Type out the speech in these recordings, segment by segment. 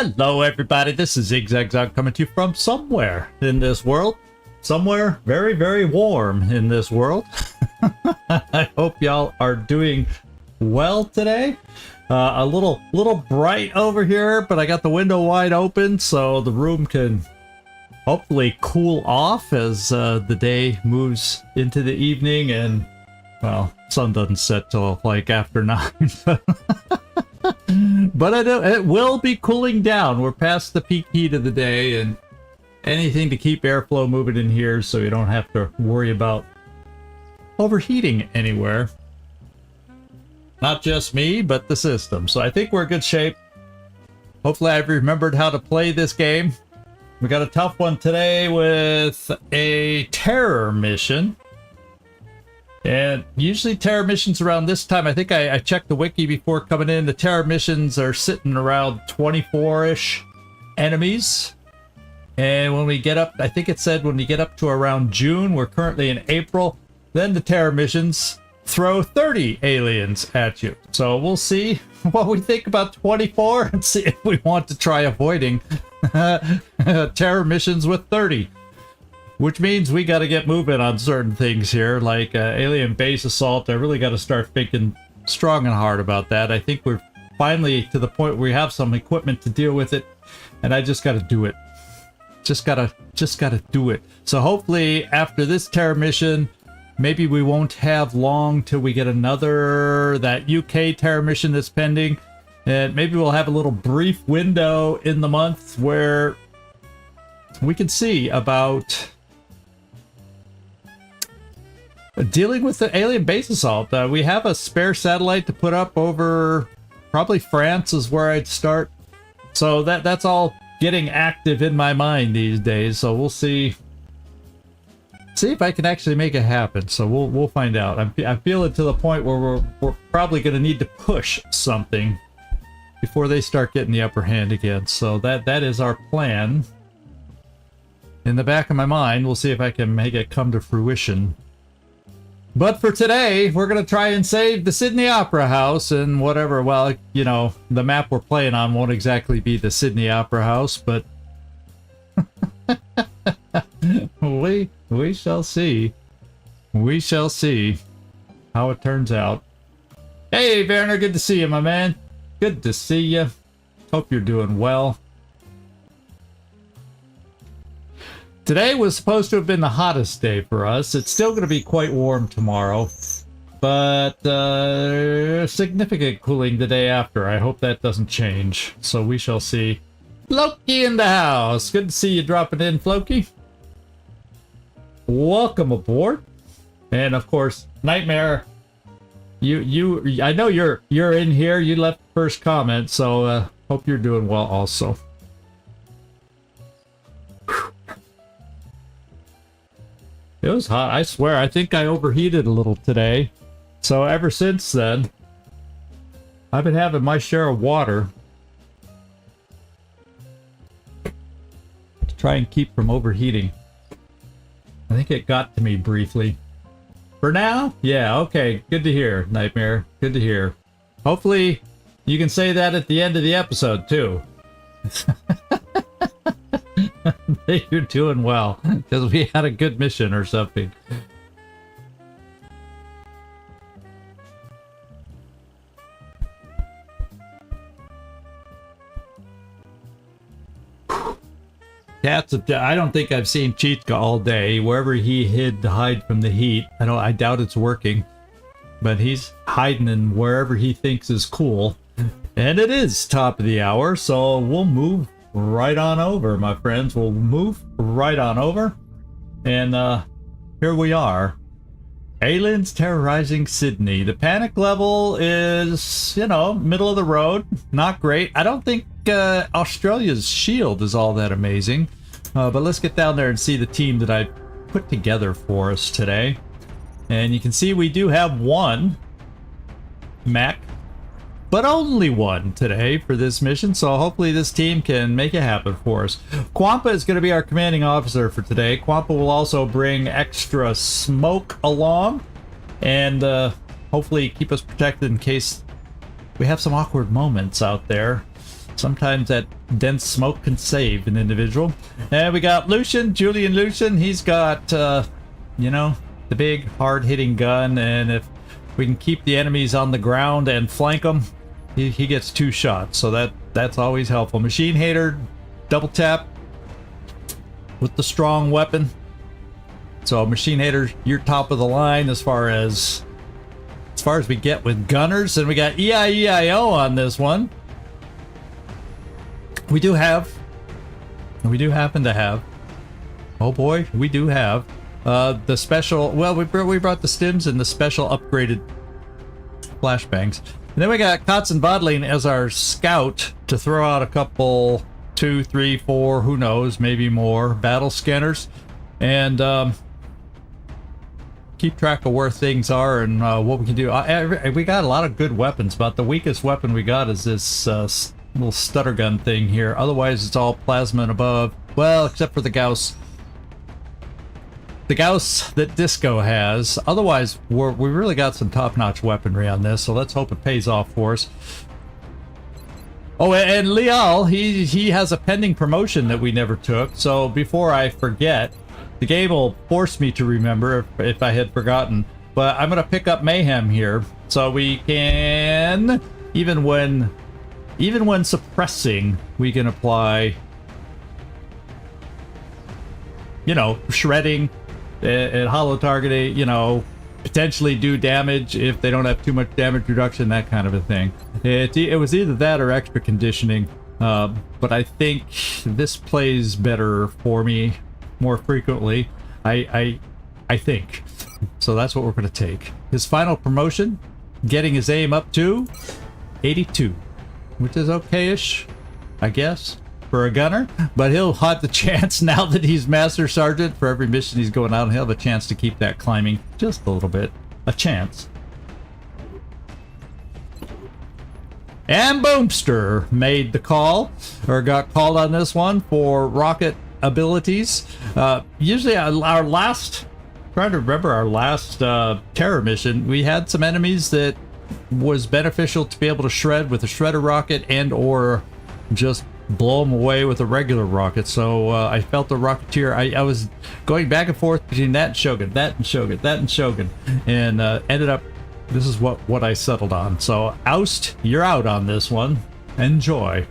Hello everybody, this is Zigzag coming to you from somewhere in this world. Somewhere very, very warm in this world. I hope y'all are doing well today. A little bright over here, but I got the window wide open so the room can hopefully cool off as the day moves into the evening and, well, sun doesn't set till like after 9. But I know it will be cooling down. We're past the peak heat of the day, and anything to keep airflow moving in here so you don't have to worry about overheating anywhere. Not just me, but the system. So I think we're in good shape. Hopefully I've remembered how to play this game. We got a tough one today with a terror mission. And usually terror missions around this time, I think I checked the wiki before coming in, the terror missions are sitting around 24-ish enemies. And when we get up, I think it said when we get up to around June, we're currently in April, then the terror missions throw 30 aliens at you. So we'll see what we think about 24 and see if we want to try avoiding terror missions with 30. Which means we got to get moving on certain things here, like alien base assault. I really got to start thinking strong and hard about that. I think we're finally to the point where we have some equipment to deal with it, and I just got to do it. Just gotta do it. So hopefully after this terror mission, maybe we won't have long till we get another, that UK terror mission that's pending, and maybe we'll have a little brief window in the month where we can see about dealing with the alien base assault. We have a spare satellite to put up over probably France is where I'd start. So that's all getting active in my mind these days. So we'll see if I can actually make it happen. So we'll find out. I feel it to the point where we're probably going to need to push something before they start getting the upper hand again. So that is our plan. In the back of my mind, we'll see if I can make it come to fruition. But for today, we're going to try and save the Sydney Opera House and whatever. Well, you know, the map we're playing on won't exactly be the Sydney Opera House, but we shall see. We shall see how it turns out. Hey, Werner, good to see you, my man. Good to see you. Hope you're doing well. Today was supposed to have been the hottest day for us. It's still going to be quite warm tomorrow, but significant cooling the day after. I hope that doesn't change, so we shall see. Floki in the house. Good to see you dropping in, Floki. Welcome aboard. And of course, Nightmare, I know you're in here. You left the first comment, so hope you're doing well also. It was hot, I swear. I think I overheated a little today. So ever since then, I've been having my share of water to try and keep from overheating. I think it got to me briefly. For now, yeah, okay. Good to hear, Nightmare. Good to hear. Hopefully, you can say that at the end of the episode, too. You're doing well because we had a good mission or something. I don't think I've seen Chitka all day. Wherever he hid to hide from the heat, I doubt it's working, but he's hiding in wherever he thinks is cool. And it is top of the hour, so we'll move right on over, my friends. We'll move right on over. And here we are. Aliens terrorizing Sydney. The panic level is, you know, middle of the road. Not great. I don't think Australia's shield is all that amazing. But let's get down there and see the team that I put together for us today. And you can see we do have one mech, but only one today for this mission, so hopefully this team can make it happen for us. Quampa is going to be our commanding officer for today. Quampa will also bring extra smoke along and hopefully keep us protected in case we have some awkward moments out there. Sometimes that dense smoke can save an individual. And we got Lucian, Julian Lucian. He's got, you know, the big hard-hitting gun, and if we can keep the enemies on the ground and flank them, he gets 2 shots, so that's always helpful. Machine Hater, double tap with the strong weapon. So Machine Hater, you're top of the line as far as we get with gunners, and we got EIEIO on this one. We do happen to have, oh boy, we do have the special, well, we brought the stims and the special upgraded flashbangs. And then we got Kotzen Bodling as our scout to throw out a couple, 2, 3, 4, who knows, maybe more battle scanners, and keep track of where things are and what we can do. We got a lot of good weapons, but the weakest weapon we got is this little stutter gun thing here. Otherwise, it's all plasma and above. Well, except for the Gauss. The Gauss that Disco has. Otherwise, we really got some top-notch weaponry on this, so let's hope it pays off for us. Oh, and Lial, he has a pending promotion that we never took, so before I forget, the game will force me to remember if I had forgotten. But I'm going to pick up Mayhem here, so we can, even when suppressing, we can apply, you know, shredding and hollow targeting, you know, potentially do damage if they don't have too much damage reduction, that kind of a thing. It was either that or extra conditioning, but I think this plays better for me more frequently. I think. So that's what we're going to take. His final promotion, getting his aim up to 82. Which is okay-ish, I guess, for a gunner. But he'll have the chance, now that he's Master Sergeant, for every mission he's going out, he'll have a chance to keep that climbing just a little bit. A chance. And Boomster made the call, or got called on this one for rocket abilities. Usually our last, trying to remember our last terror mission, we had some enemies that was beneficial to be able to shred with a shredder rocket and or just blow them away with a regular rocket. So I felt the Rocketeer, I was going back and forth between that and Shogun, that and Shogun, that and Shogun, and ended up, this is what I settled on. So Oust, you're out on this one. Enjoy.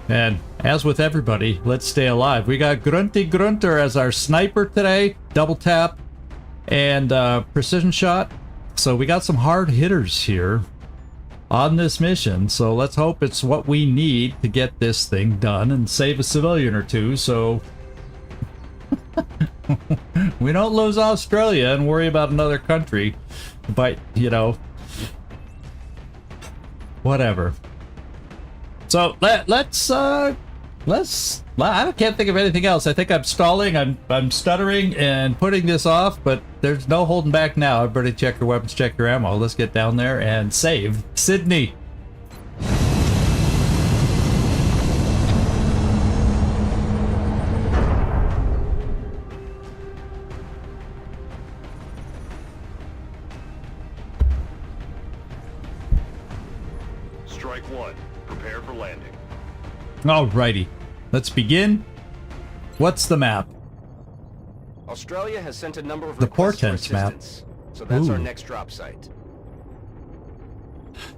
And as with everybody, let's stay alive. We got Grunty Grunter as our sniper today, double tap and precision shot. So we got some hard hitters here on this mission, so let's hope it's what we need to get this thing done and save a civilian or two, so we don't lose Australia and worry about another country. But, you know, whatever. So let's I can't think of anything else. I think I'm stalling, I'm stuttering and putting this off, but there's no holding back now. Everybody check your weapons, check your ammo. Let's get down there and save Sydney. Strike one. Prepare for landing. Alrighty. Let's begin. What's the map? Australia has sent a number of The requests for Portents map. assistance, so that's our Ooh. next drop site.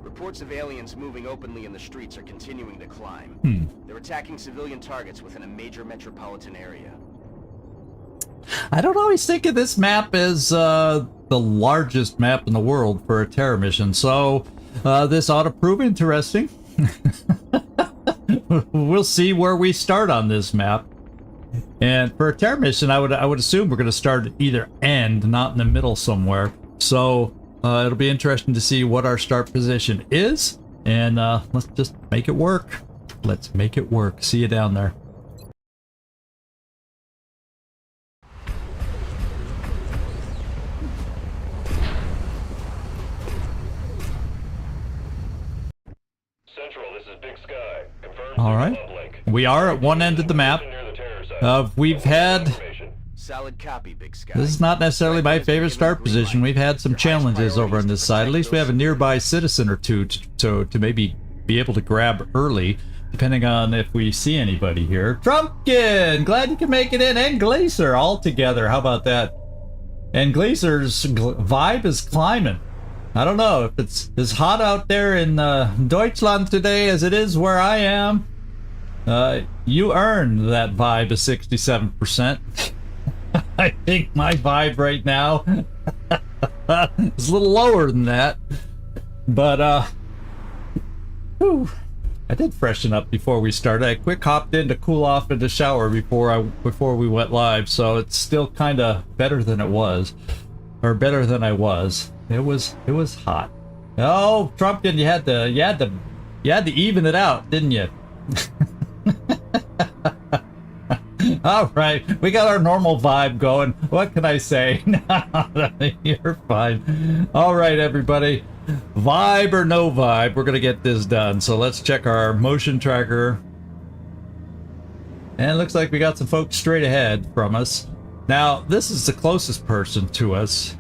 Reports of aliens moving openly in the streets are continuing to climb. They're attacking civilian targets within a major metropolitan area. I don't always think of this map as the largest map in the world for a terror mission, so this ought to prove interesting. We'll see where we start on this map. And for a terror mission, I would assume we're going to start at either end, not in the middle somewhere. So it'll be interesting to see what our start position is, and let's just make it work. Let's make it work. See you down there. All right, we are at one end of the map. We've had, Solid copy, Big Sky. this is not necessarily my favorite start position. We've had some challenges over on this side. At least we have a nearby citizen or two to maybe be able to grab early. depending on if we see anybody here. Trumpkin, glad you can make it in, and Glacier all together. How about that? And Glacier's vibe is climbing. I don't know if it's as hot out there in Deutschland today as it is where I am. You earned that vibe of 67%. I think my vibe right now is a little lower than that. But, whew, I did freshen up before we started. I quick hopped in to cool off in the shower before we went live, so it's still kind of better than it was, or better than I was. It was hot. Oh, Trumpkin, you had to even it out, didn't you? All right, we got our normal vibe going. What can I say? You're fine. All right, everybody. Vibe or no vibe, we're gonna get this done. So let's check our motion tracker. And it looks like we got some folks straight ahead from us. Now, this is the closest person to us.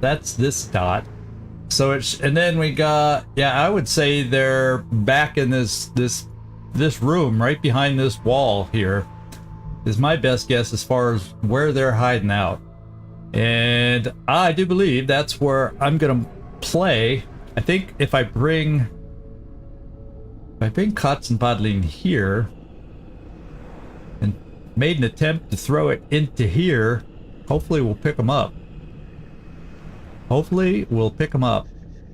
That's this dot. So it's, and then we got, yeah, I would say they're back in this room right behind this wall here is my best guess as far as where they're hiding out. And I do believe that's where I'm gonna play. I think if I bring Kotz and Bodlin here and made an attempt to throw it into here, hopefully we'll pick them up. Hopefully we'll pick them up.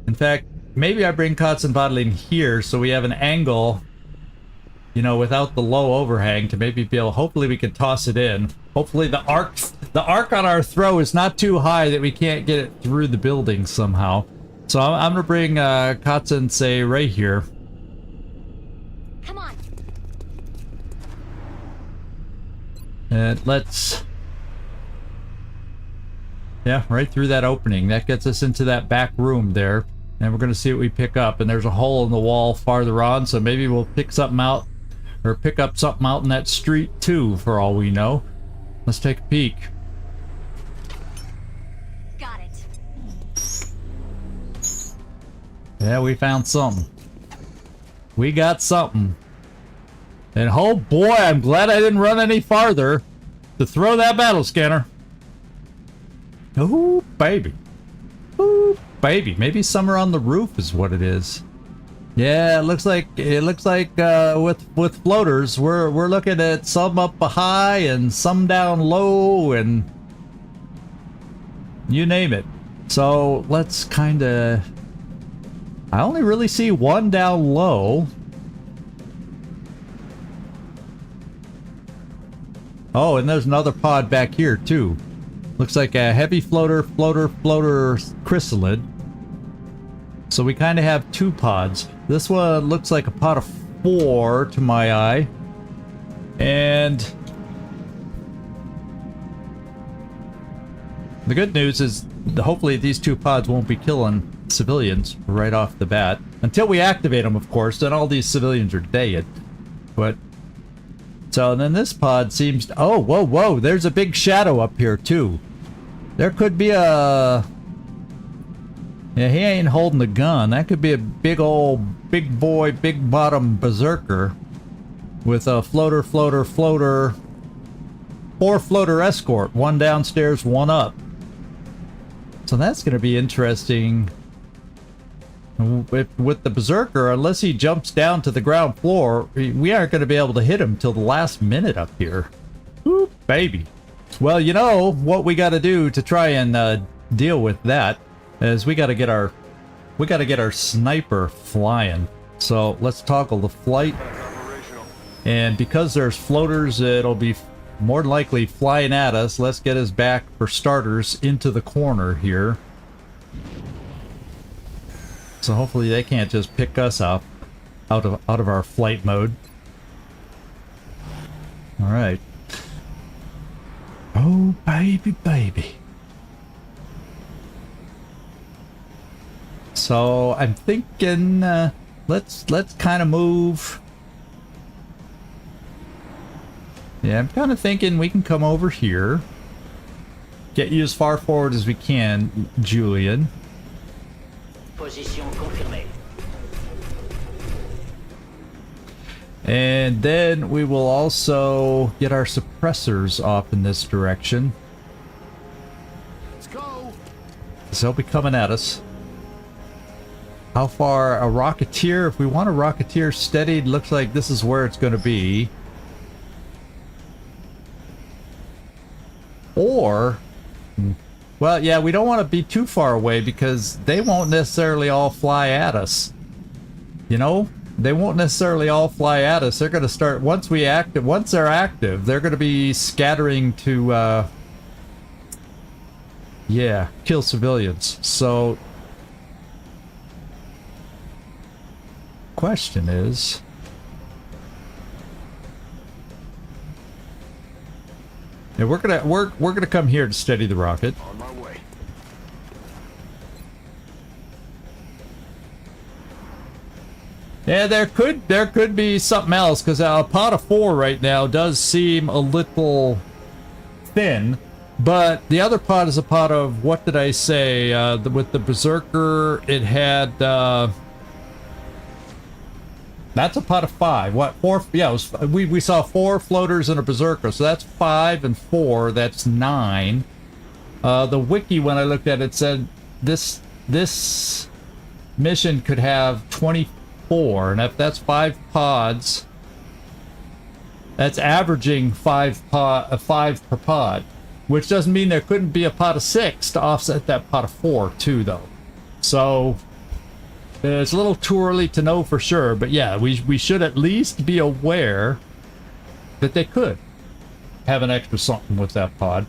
In fact, maybe I bring Kotz and Bodlin here so we have an angle, you know, without the low overhang to maybe be able, hopefully we can toss it in. Hopefully the arc on our throw is not too high that we can't get it through the building somehow. So I'm gonna bring Kotz and say right here. Come on. And let's, yeah, right through that opening. That gets us into that back room there. And we're gonna see what we pick up. And there's a hole in the wall farther on, so maybe we'll pick something out, or pick up something out in that street too, for all we know. Let's take a peek. Got it. Yeah, we found something. We got something. And oh boy, I'm glad I didn't run any farther to throw that battle scanner. Oh, baby. Oh, baby. Maybe somewhere on the roof is what it is. Yeah, it looks like with floaters, we're looking at some up high and some down low and you name it. So let's kind of, I only really see one down low. Oh, and there's another pod back here too. Looks like a heavy floater chrysalid. So we kind of have two pods. This one looks like a pod of 4 to my eye. And the good news is hopefully these two pods won't be killing civilians right off the bat. Until we activate them, of course, then all these civilians are dead. But so then this pod seems to, oh, whoa, there's a big shadow up here too. There could be a, yeah, he ain't holding the gun. That could be a big old, big boy, big bottom berserker with a floater, 4 floater escort, one downstairs, one up. So that's going to be interesting. With the berserker, unless he jumps down to the ground floor, we aren't going to be able to hit him till the last minute up here. Ooh, baby. Well, you know what we got to do to try and deal with that is we got to get our sniper flying. So let's toggle the flight. And because there's floaters, it'll be more than likely flying at us. Let's get us back, for starters, into the corner here. So hopefully they can't just pick us up out of our flight mode. All right. Oh, baby. So I'm thinking, let's kind of move. Yeah, I'm kind of thinking we can come over here. Get you as far forward as we can, Julian. Position confirmée. And then we will also get our suppressors off in this direction. Let's go. So they'll be coming at us. How far? A Rocketeer? If we want a Rocketeer steadied, looks like this is where it's going to be. Or, well, yeah, we don't want to be too far away because they won't necessarily all fly at us. You know? They won't necessarily all fly at us. They're going to start, once they're active, they're going to be scattering to, yeah, kill civilians. So, question is, yeah, we're gonna come here to steady the rocket. On my way. Yeah, there could be something else because a pot of 4 right now does seem a little thin, but the other pot is a pot of, what did I say? With the Berserker, it had. That's a pot of 5. What, 4? Yeah, it was, we saw 4 floaters and a Berserker, so that's 5 and 4. That's 9. The wiki, when I looked at it, said this mission could have 24, and if that's 5 pods, that's averaging 5 per pod, which doesn't mean there couldn't be a pot of 6 to offset that pot of 4 too, though. So. It's a little too early to know for sure, but yeah, we should at least be aware that they could have an extra something with that pod.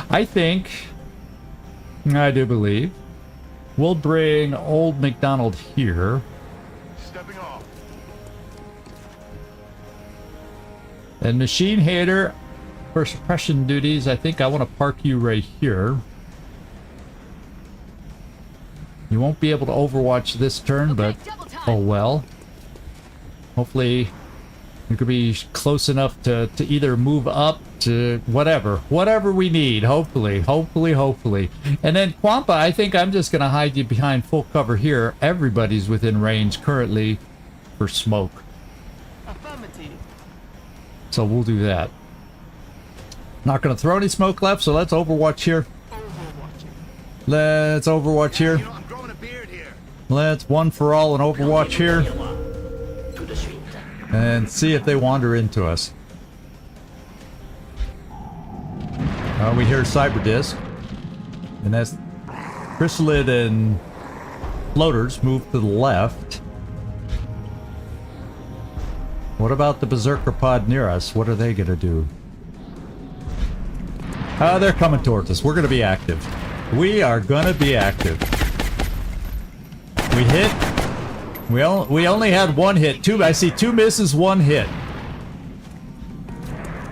I do believe, we'll bring Old McDonald here. Stepping off. And Machine Hater, for suppression duties, I think I want to park you right here. You won't be able to Overwatch this turn, but oh well. Hopefully you could be close enough to either move up to whatever we need. Hopefully. And then Quampa, I think I'm just gonna hide you behind full cover here. Everybody's within range currently for smoke. Affirmative. So we'll do that. Not gonna throw any smoke left, so let's Overwatch here. Let's Overwatch here. You know, I'm growing a beard here. Let's one for all and Overwatch here. And see if they wander into us. We hear Cyber Disc. And that's Chrysalid and Floaters move to the left. What about the Berserker pod near us? What are they gonna do? They're coming towards us. We're gonna be active. We are gonna be active. We hit. We only had 1 hit. I see 2 misses, 1 hit.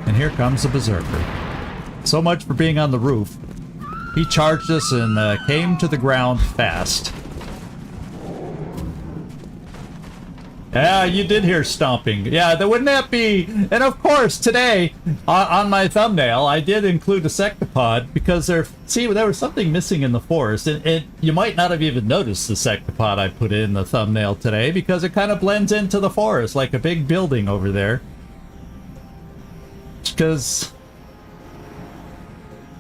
And here comes the Berserker. So much for being on the roof. He charged us and came to the ground fast. Yeah, you did hear stomping. Yeah, wouldn't that be... And of course, today, on my thumbnail, I did include a sectopod because there was something missing in the forest. And you might not have even noticed the sectopod I put in the thumbnail today because it kind of blends into the forest like a big building over there. Because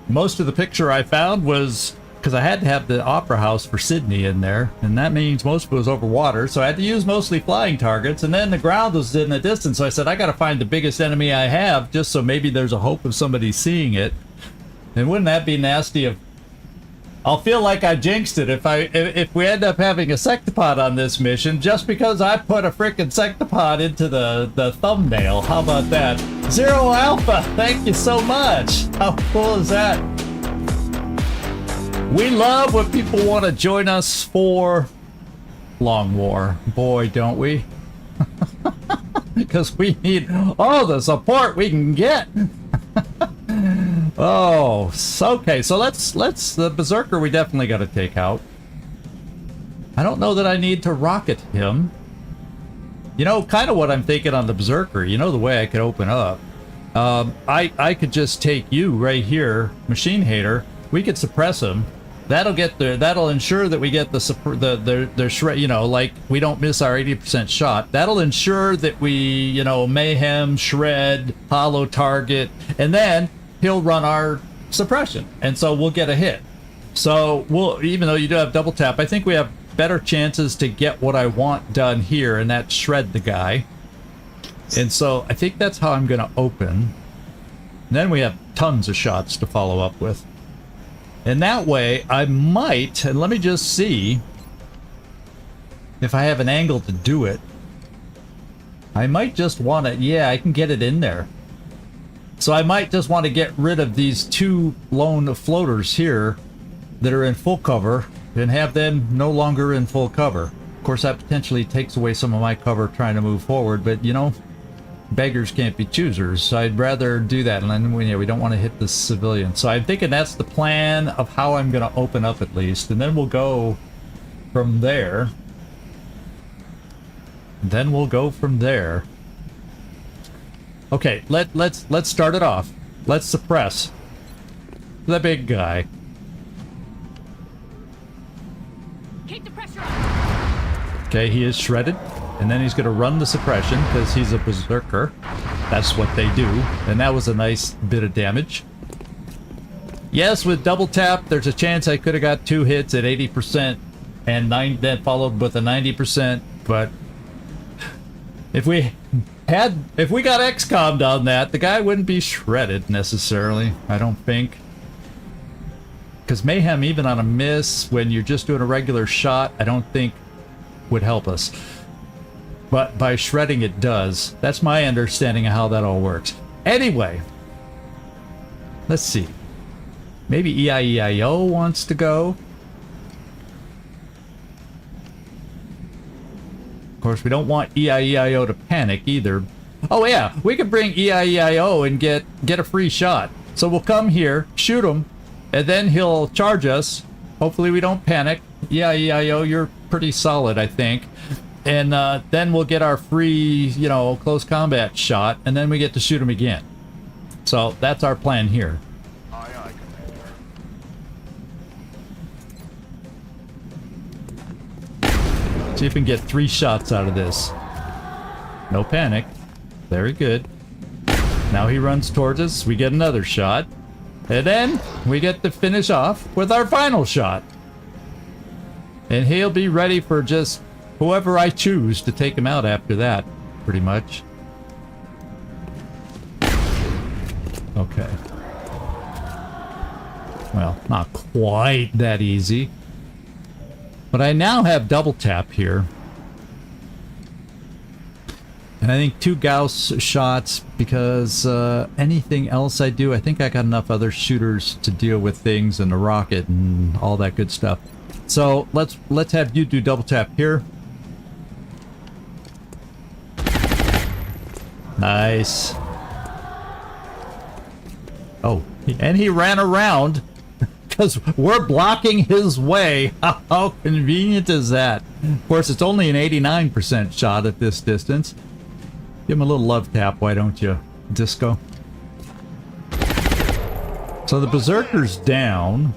most of the picture I found was... Because I had to have the Opera House for Sydney in there, and that means most of it was over water, so I had to use mostly flying targets, and then the ground was in the distance, so I said, I gotta find the biggest enemy I have, just so maybe there's a hope of somebody seeing it. And wouldn't that be nasty if... I'll feel like I jinxed it if we end up having a sectopod on this mission, just because I put a frickin' sectopod into the thumbnail. How about that? Zero Alpha, thank you so much! How cool is that? We love when people want to join us for Long War. Boy, don't we? Because we need all the support we can get. Oh, okay. So let's the Berserker we definitely got to take out. I don't know that I need to rocket him. You know, kind of what I'm thinking on the Berserker. You know the way I could open up. I could just take you right here, Machine Hater. We could suppress him. that'll ensure that we get the shred, you know, like we don't miss our 80% shot. That'll ensure that we, you know, mayhem, shred, hollow target, and then he'll run our suppression, and so we'll get a hit. So we'll, even though you do have double tap, I think we have better chances to get what I want done here, and that's shred the guy. And so I think that's how I'm going to open. And then we have tons of shots to follow up with. And that way, I might, and let me just see if I have an angle to do it. I might just want to, yeah, I can get it in there. So I might just want to get rid of these two lone floaters here that are in full cover and have them no longer in full cover. Of course, that potentially takes away some of my cover trying to move forward, but you know, beggars can't be choosers, so I'd rather do that. And then we don't want to hit the civilian. So I'm thinking that's the plan of how I'm going to open up at least, and then we'll go from there. Okay, let's start it off. Let's suppress the big guy. Keep the pressure on. Okay, he is shredded. And then he's going to run the suppression because he's a berserker. That's what they do. And that was a nice bit of damage. Yes, with double tap, there's a chance I could have got 2 hits at 80% and then followed with a 90%. But if we got XCOM'd on that, the guy wouldn't be shredded necessarily, I don't think. Because mayhem, even on a miss, when you're just doing a regular shot, I don't think would help us. But by shredding it does. That's my understanding of how that all works. Anyway, let's see. Maybe EIEIO wants to go. Of course, we don't want EIEIO to panic either. Oh yeah, we could bring EIEIO and get a free shot. So we'll come here, shoot him, and then he'll charge us. Hopefully we don't panic. EIEIO, you're pretty solid, I think. And then we'll get our free, you know, close combat shot, and then we get to shoot him again. So that's our plan here. Aye, aye, Commander. See if we can get 3 shots out of this. No panic. Very good. Now he runs towards us. We get another shot. And then we get to finish off with our final shot. And he'll be ready for just whoever I choose to take him out after that, pretty much. Okay. Well, not quite that easy. But I now have double tap here. And I think 2 Gauss shots because anything else I do, I think I got enough other shooters to deal with things and the rocket and all that good stuff. So let's have you do double tap here. Nice. Oh, and he ran around because we're blocking his way. How convenient is that? Of course, it's only an 89% shot at this distance. Give him a little love tap, why don't you, Disco? So the Berserker's down.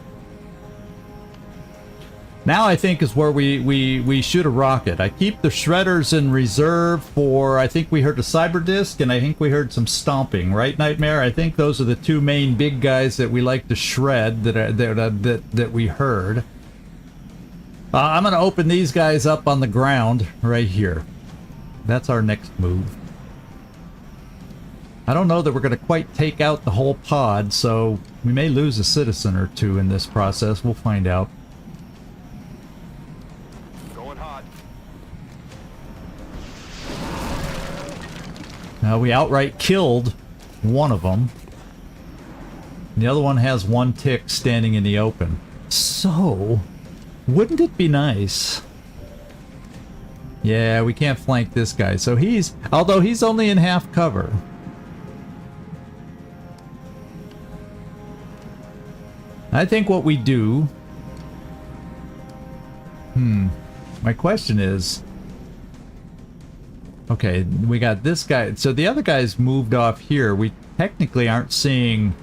Now I think is where we shoot a rocket. I keep the shredders in reserve for, I think we heard a cyber disc and I think we heard some stomping, right, Nightmare? I think those are the 2 main big guys that we like to shred that we heard. I'm going to open these guys up on the ground right here. That's our next move. I don't know that we're going to quite take out the whole pod, so we may lose a citizen or 2 in this process. We'll find out. We outright killed one of them. The other one has 1 tick standing in the open. So, wouldn't it be nice? Yeah, we can't flank this guy. So although he's only in half cover. I think what we do... My question is... Okay, we got this guy. So the other guy's moved off here. We technically aren't seeing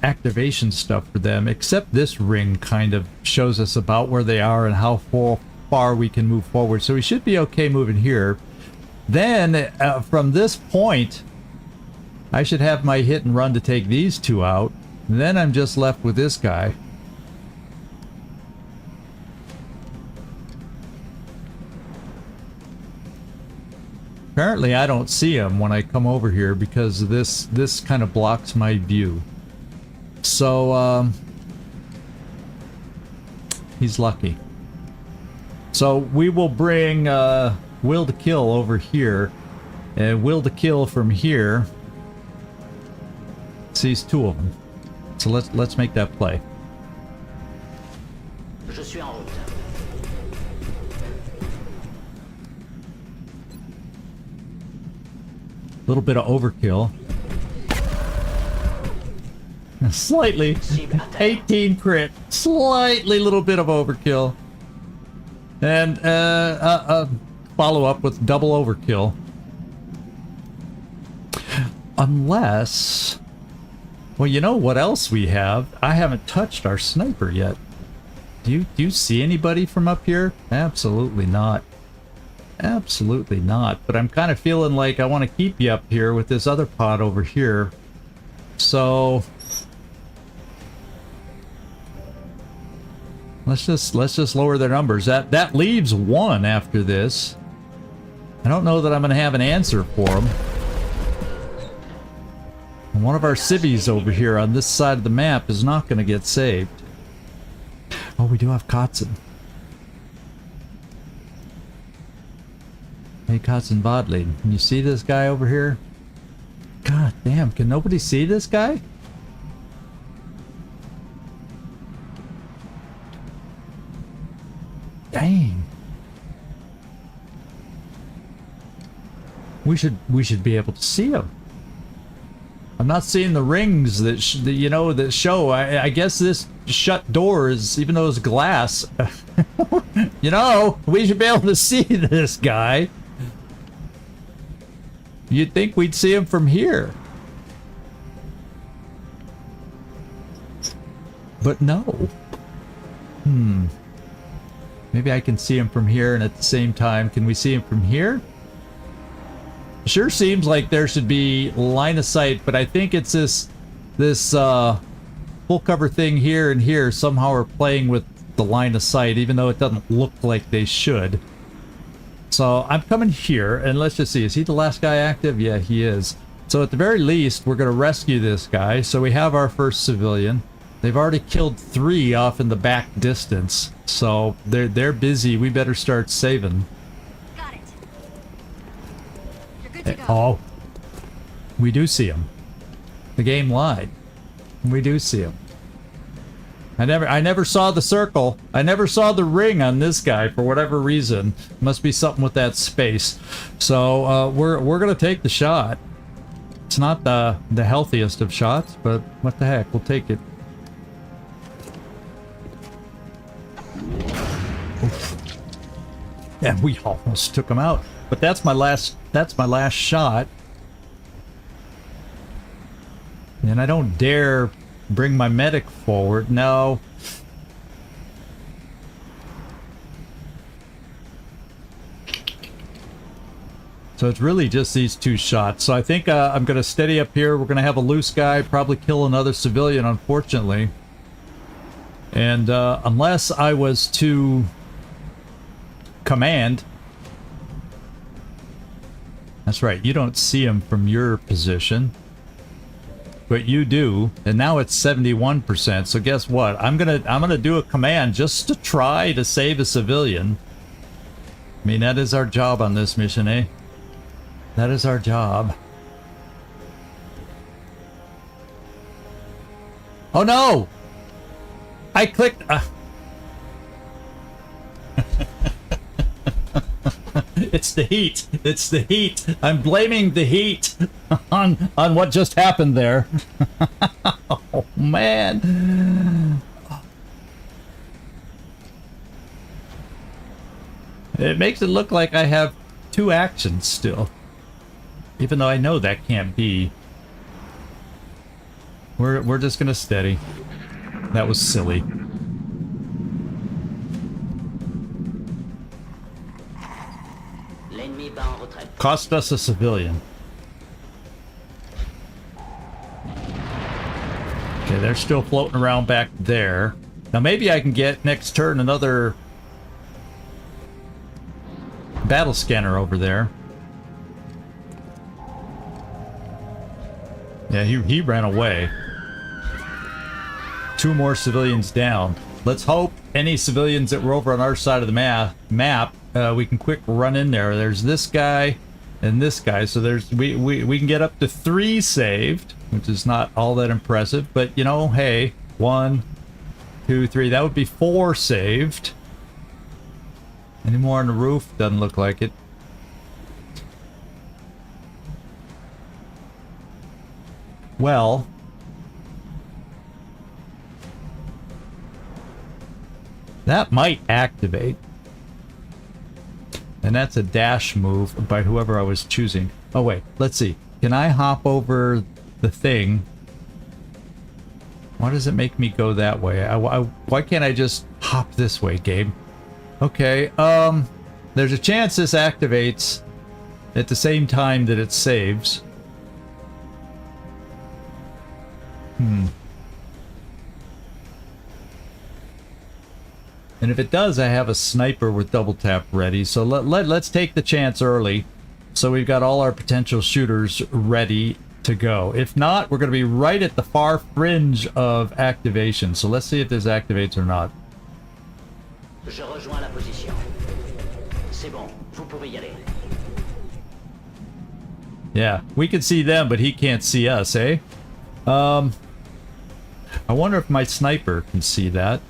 activation stuff for them, except this ring kind of shows us about where they are and how far we can move forward. So we should be okay moving here. Then, from this point, I should have my hit and run to take these two out. And then I'm just left with this guy. Apparently I don't see him when I come over here because this kind of blocks my view. So, he's lucky. So we will bring Will to Kill over here, and Will to Kill from here. Sees two of them. So let's make that play. Je suis en route. A little bit of overkill. Slightly. 18 crit. Slightly little bit of overkill. And follow up with double overkill. Unless... Well, you know what else we have? I haven't touched our sniper yet. Do you see anybody from up here? Absolutely not. Absolutely not. But I'm kind of feeling like I want to keep you up here with this other pod over here. So let's just lower their numbers. That leaves one after this. I don't know that I'm going to have an answer for them. And one of our civvies over here on this side of the map is not going to get saved. Oh, we do have Kotzen. Hey, Kotzen Bodley, can you see this guy over here? God damn, can nobody see this guy? Dang. We should be able to see him. I'm not seeing the rings that show. I guess this shut door is, even though it's glass, you know, we should be able to see this guy. You'd think we'd see him from here. But no. Maybe I can see him from here, and at the same time, can we see him from here? Sure seems like there should be line of sight, but I think it's this full cover thing here and here somehow are playing with the line of sight, even though it doesn't look like they should. So I'm coming here, and let's just see. Is he the last guy active? Yeah, he is. So at the very least, we're going to rescue this guy. So we have our first civilian. They've already killed 3 off in the back distance. So they're busy. We better start saving. Got it. You're good to go. Oh, we do see him. The game lied. We do see him. I never saw the circle. I never saw the ring on this guy for whatever reason. Must be something with that space. So we're gonna take the shot. It's not the healthiest of shots, but what the heck, we'll take it. Oof. Yeah, we almost took him out. But that's my last shot. And I don't dare bring my medic forward. No. So it's really just these 2 shots. So I think I'm going to steady up here. We're going to have a loose guy, probably kill another civilian, unfortunately. And unless I was to command... That's right, you don't see him from your position. But you do, and now it's 71%. So guess what? I'm gonna do a command just to try to save a civilian. I mean, that is our job on this mission, eh? That is our job. Oh no! I clicked. It's the heat. It's the heat. I'm blaming the heat on what just happened there. Oh man. It makes it look like I have 2 actions still. Even though I know that can't be. We're just gonna steady. That was silly. Cost us a civilian. Okay, they're still floating around back there. Now maybe I can get next turn another battle scanner over there. Yeah, he ran away. 2 more civilians down. Let's hope any civilians that were over on our side of the map, we can quick run in there. There's this guy and this guy, so there's we can get up to 3 saved, which is not all that impressive, but you know, hey, 1, 2, 3, that would be 4 saved. Any more on the roof? Doesn't look like it. Well, that might activate. And that's a dash move by whoever I was choosing. Oh wait, let's see. Can I hop over the thing? Why does it make me go that way? Why can't I just hop this way, Gabe? Okay, there's a chance this activates at the same time that it saves. And if it does, I have a sniper with double tap ready. So let's take the chance early. So we've got all our potential shooters ready to go. If not, we're going to be right at the far fringe of activation. So let's see if this activates or not. Je rejoins la position. C'est bon, vous pouvez y aller. Yeah, we can see them, but he can't see us, eh? I wonder if my sniper can see that.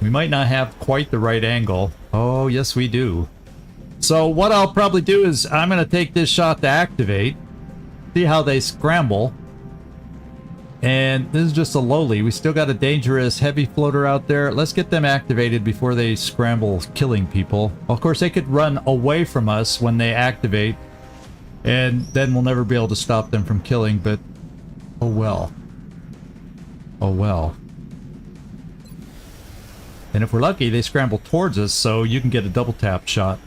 We might not have quite the right angle. Oh, yes, we do. So what I'll probably do is I'm going to take this shot to activate. See how they scramble. And this is just a lowly. We still got a dangerous heavy floater out there. Let's get them activated before they scramble killing people. Of course, they could run away from us when they activate. And then we'll never be able to stop them from killing, but oh well. Oh well. And if we're lucky, they scramble towards us, so you can get a double tap shot.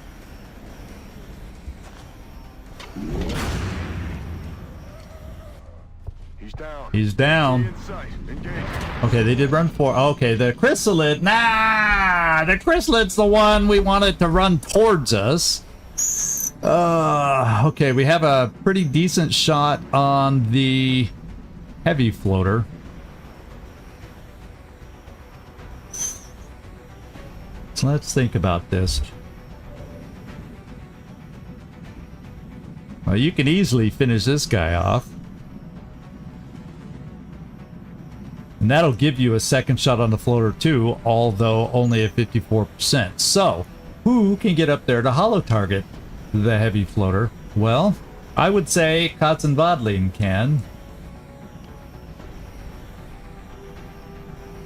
He's down. He's down. In sight. Engage. Okay, they did run for... Okay, the chrysalid... Nah! The chrysalid's the one we wanted to run towards us. Okay, we have a pretty decent shot on the heavy floater. So let's think about this. Well, you can easily finish this guy off. And that'll give you a second shot on the floater too, although only at 54%. So, who can get up there to holo target the heavy floater? Well, I would say Katzenbadlin can.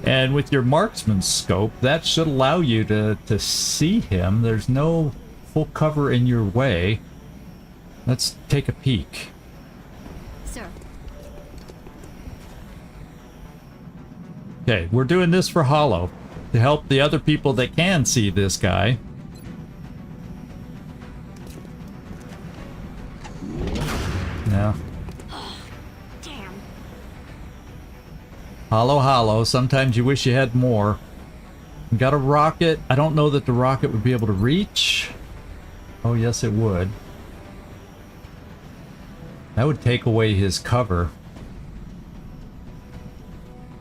And with your marksman scope, that should allow you to see him. There's no full cover in your way. Let's take a peek. Sir. Okay, we're doing this for holo, to help the other people that can see this guy. Yeah. Damn. Holo. Sometimes you wish you had more. We got a rocket. I don't know that the rocket would be able to reach. Oh, yes, it would. That would take away his cover.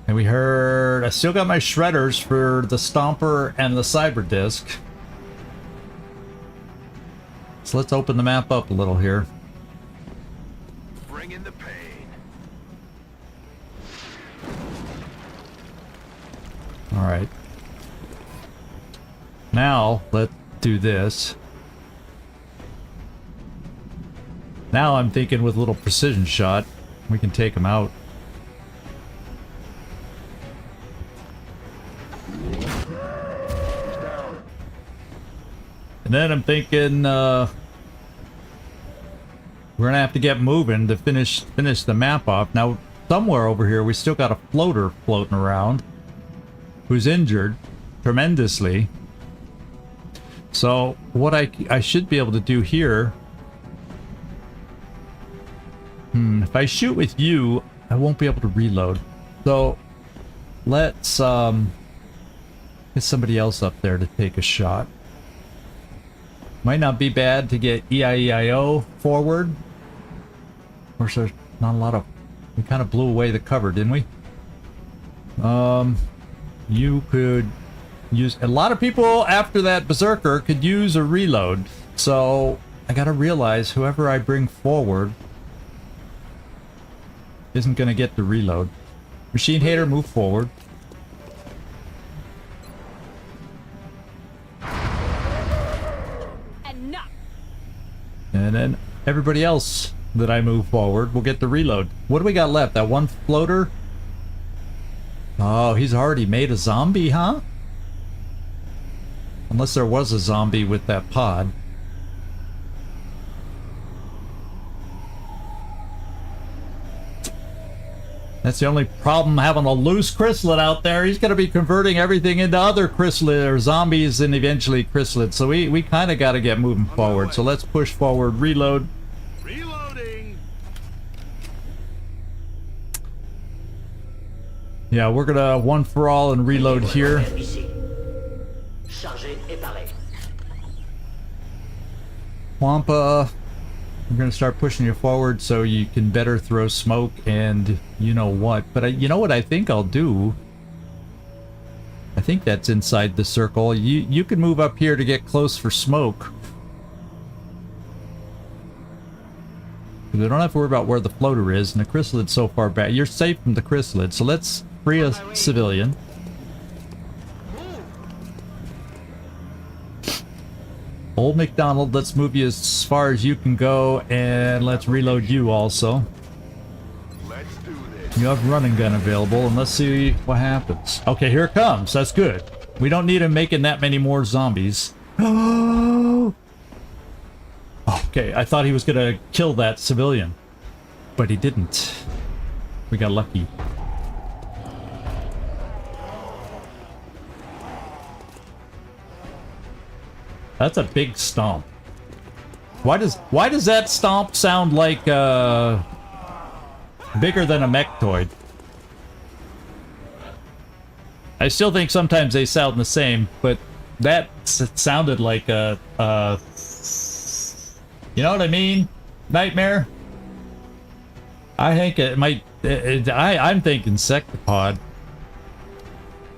And we heard... I still got my shredders for the Stomper and the Cyber Disc. So let's open the map up a little here. Bring in the pain. Alright. Now, let's do this. Now I'm thinking with a little precision shot, we can take him out. And then I'm thinking, We're gonna have to get moving to finish the map off. Now, somewhere over here, we still got a floater floating around who's injured tremendously. So what I should be able to do here, if I shoot with you, I won't be able to reload. So let's get somebody else up there to take a shot. Might not be bad to get EIEIO forward. Of course, there's not a lot of... We kind of blew away the cover, didn't we? You could use... A lot of people after that Berserker could use a reload. So I gotta realize whoever I bring forward isn't gonna get the reload. Machine Hater, move forward. Enough. And then everybody else that I move forward will get the reload. What do we got left? That one floater? Oh, he's already made a zombie, huh? Unless there was a zombie with that pod. That's the only problem having a loose chrysalid out there. He's going to be converting everything into other chrysalid or zombies and eventually chrysalids. So we kind of got to get moving forward. So let's push forward, reload. Reloading. Yeah, we're going to one for all and reload here. Wampa, we're going to start pushing you forward so you can better throw smoke and you know what. But you know what I think I'll do? I think that's inside the circle. You can move up here to get close for smoke. We don't have to worry about where the floater is, and the chrysalid's so far back. You're safe from the chrysalid, so let's free a civilian. Old McDonald, let's move you as far as you can go, and let's reload you also. Let's do this. You have running gun available, and let's see what happens. Okay, here it comes. That's good. We don't need him making that many more zombies. Oh! Okay, I thought he was gonna kill that civilian, but he didn't. We got lucky. That's a big stomp. Why does that stomp sound like bigger than a mechtoid? I still think sometimes they sound the same, but that sounded like a you know what I mean? Nightmare? I think it might... I'm thinking Sectopod.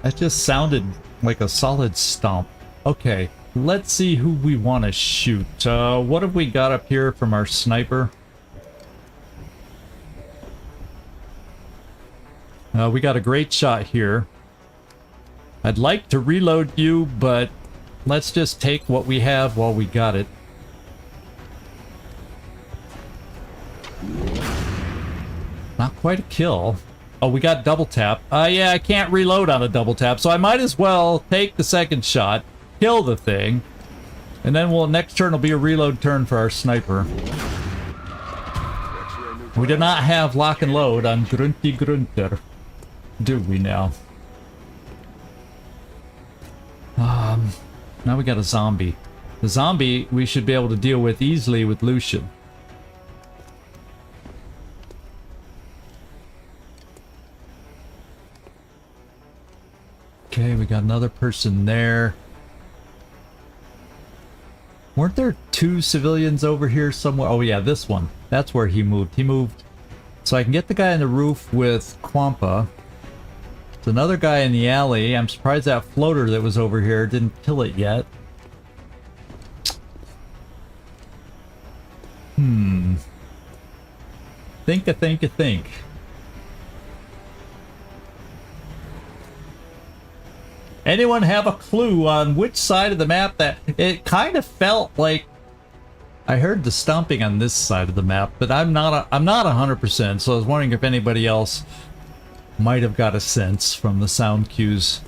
That just sounded like a solid stomp. Okay, let's see who we want to shoot. What have we got up here from our sniper? We got a great shot here. I'd like to reload you, but let's just take what we have while we got it. Not quite a kill. Oh, we got double tap. Yeah, I can't reload on a double tap, so I might as well take the second shot, kill the thing, and then next turn will be a reload turn for our sniper. We do not have lock and load on Grunty Grunter, do we now? Now we got a zombie. The zombie we should be able to deal with easily with Lucian. Okay, we got another person there. Weren't there two civilians over here somewhere? Oh yeah, this one. That's where he moved. He moved. So I can get the guy on the roof with Quampa. There's another guy in the alley. I'm surprised that floater that was over here didn't kill it yet. Think. Anyone have a clue on which side of the map that... It kind of felt like I heard the stomping on this side of the map, but I'm not 100%, so I was wondering if anybody else might have got a sense from the sound cues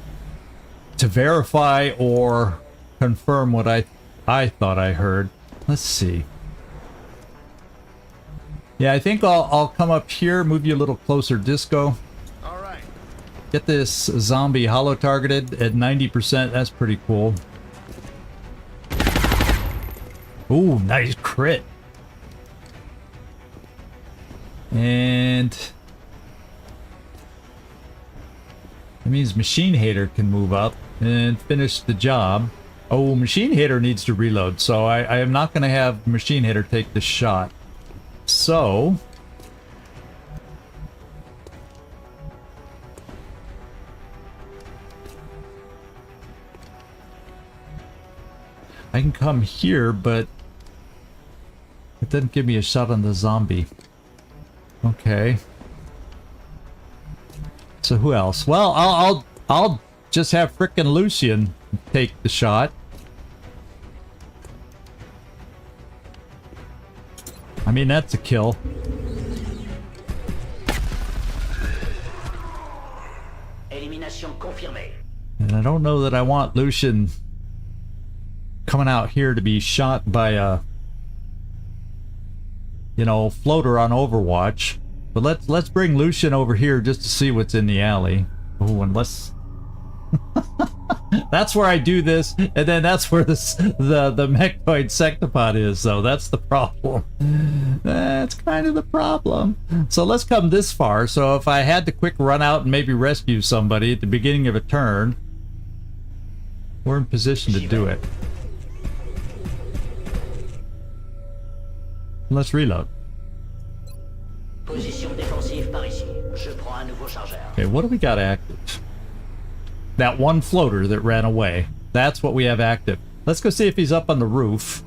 to verify or confirm what I thought I heard. Let's see. Yeah, I think I'll come up here, move you a little closer, Disco. All right. Get this zombie holo targeted at 90%. That's pretty cool. Ooh, nice crit. And that means Machine Hater can move up and finish the job. Oh, Machine Hater needs to reload, so I am not going to have Machine Hater take the shot. So I can come here, but it doesn't give me a shot on the zombie. Okay. So who else? Well, I'll just have frickin' Lucian take the shot. I mean, that's a kill. Élimination confirmée. And I don't know that I want Lucian coming out here to be shot by a, you know, floater on Overwatch. But let's bring Lucian over here just to see what's in the alley. Oh, unless that's where I do this, and then that's where the mechtoid sectopod is, so that's the problem. That's kind of the problem. So let's come this far, so if I had to quick run out and maybe rescue somebody at the beginning of a turn, we're in position to do it. Let's reload. Position défensive par ici. Je prends un nouveau chargeur. Okay, what do we got active? That one floater that ran away. That's what we have active. Let's go see if he's up on the roof.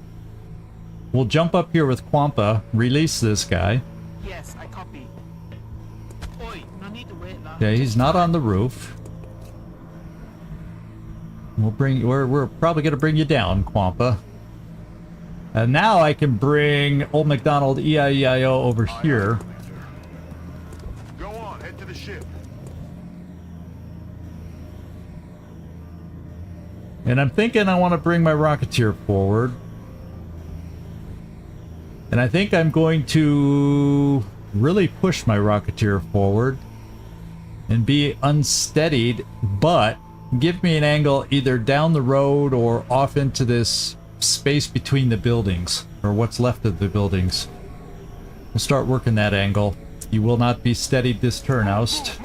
We'll jump up here with Quampa, release this guy. Yes, I copy. Oi, no need to wait long. Okay, he's not on the roof. We'll bring. We're probably gonna bring you down, Quampa. And now I can bring Old MacDonald EIEIO over here. Go on, head to the ship. And I'm thinking I want to bring my Rocketeer forward. And I think I'm going to really push my Rocketeer forward and be unsteadied, but give me an angle either down the road or off into this space between the buildings, or what's left of the buildings. We'll start working that angle. You will not be steadied this turn, Oust.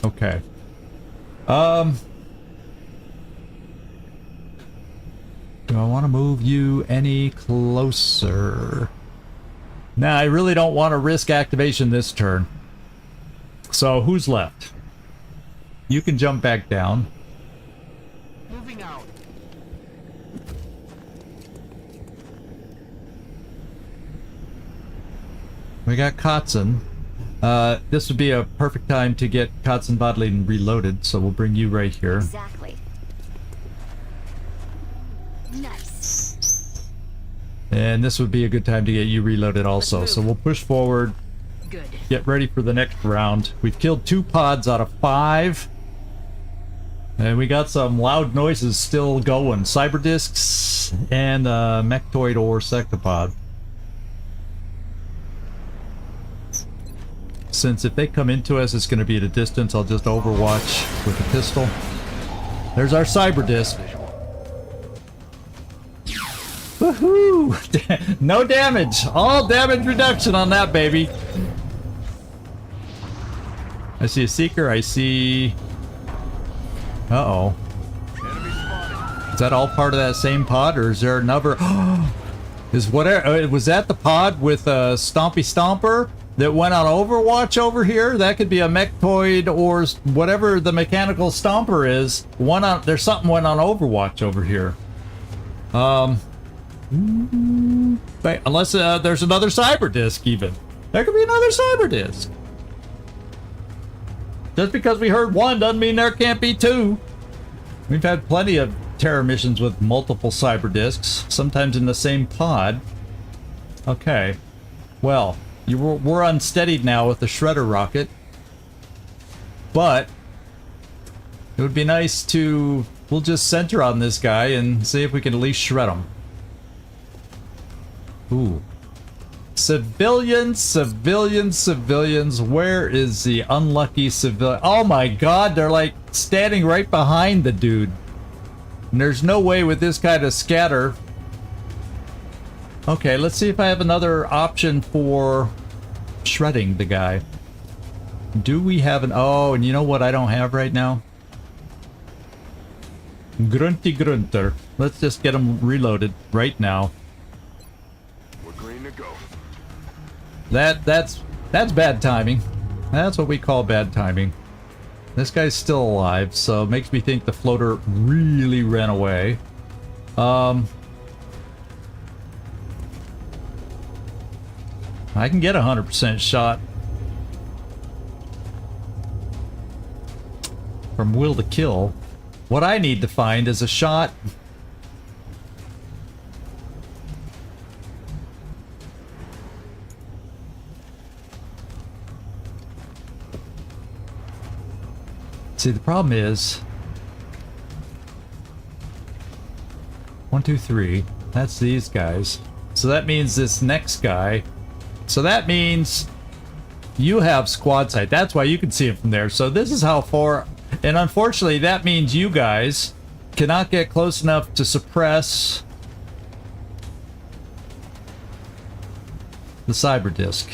Okay. Do I want to move you any closer? Nah, I really don't want to risk activation this turn. So, who's left? You can jump back down. Moving out. We got Kotzen. This would be a perfect time to get Kotzen Bodley reloaded, so we'll bring you right here. Exactly. Nice. And this would be a good time to get you reloaded also. So we'll push forward, Good. get ready for the next round. We've killed 2 pods out of 5. And we got some loud noises still going. Cyber discs and mechtoid or sectopod. Since if they come into us, it's going to be at a distance, I'll just overwatch with a pistol. There's our cyber disc. Woohoo! No damage! All damage reduction on that, baby! I see a seeker, I see... Uh-oh. Enemy spotted. Is that all part of that same pod, or is there another... Is whatever... was that the pod with a Stompy Stomper that went on Overwatch over here? That could be a mechtoid or whatever the mechanical stomper is. There's something went on Overwatch over here. Unless there's another cyber disc even. There could be another cyber disc. Just because we heard one doesn't mean there can't be 2. We've had plenty of terror missions with multiple cyber discs, sometimes in the same pod. Okay. Well, we're unsteadied now with the shredder rocket. But it would be nice to... We'll just center on this guy and see if we can at least shred him. Ooh. Civilians, civilians, civilians. Where is the unlucky civilian? Oh my god, they're like standing right behind the dude. And there's no way with this kind of scatter. Okay, let's see if I have another option for shredding the guy. Do we have an... Oh, and you know what I don't have right now? Grunty Grunter. Let's just get him reloaded right now. We're green to go. That's bad timing. That's what we call bad timing. This guy's still alive, so it makes me think the floater really ran away. I can get a 100% shot from will to kill. What I need to find is a shot. See, the problem is 1, 2, 3. That's these guys. So that means this next guy. So that means you have squad sight. That's why you can see him from there. So this is how far. And unfortunately, that means you guys cannot get close enough to suppress the cyber disk.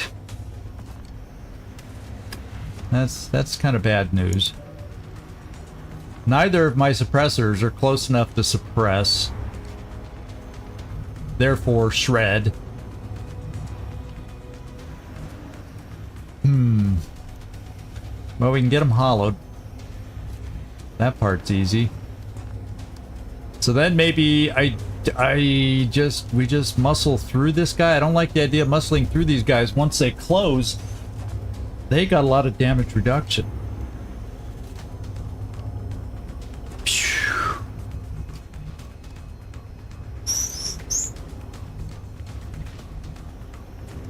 That's kind of bad news. Neither of my suppressors are close enough to suppress. Therefore, shred. Well, we can get them hollowed. That part's easy. So then maybe we just muscle through this guy. I don't like the idea of muscling through these guys. Once they close, they got a lot of damage reduction.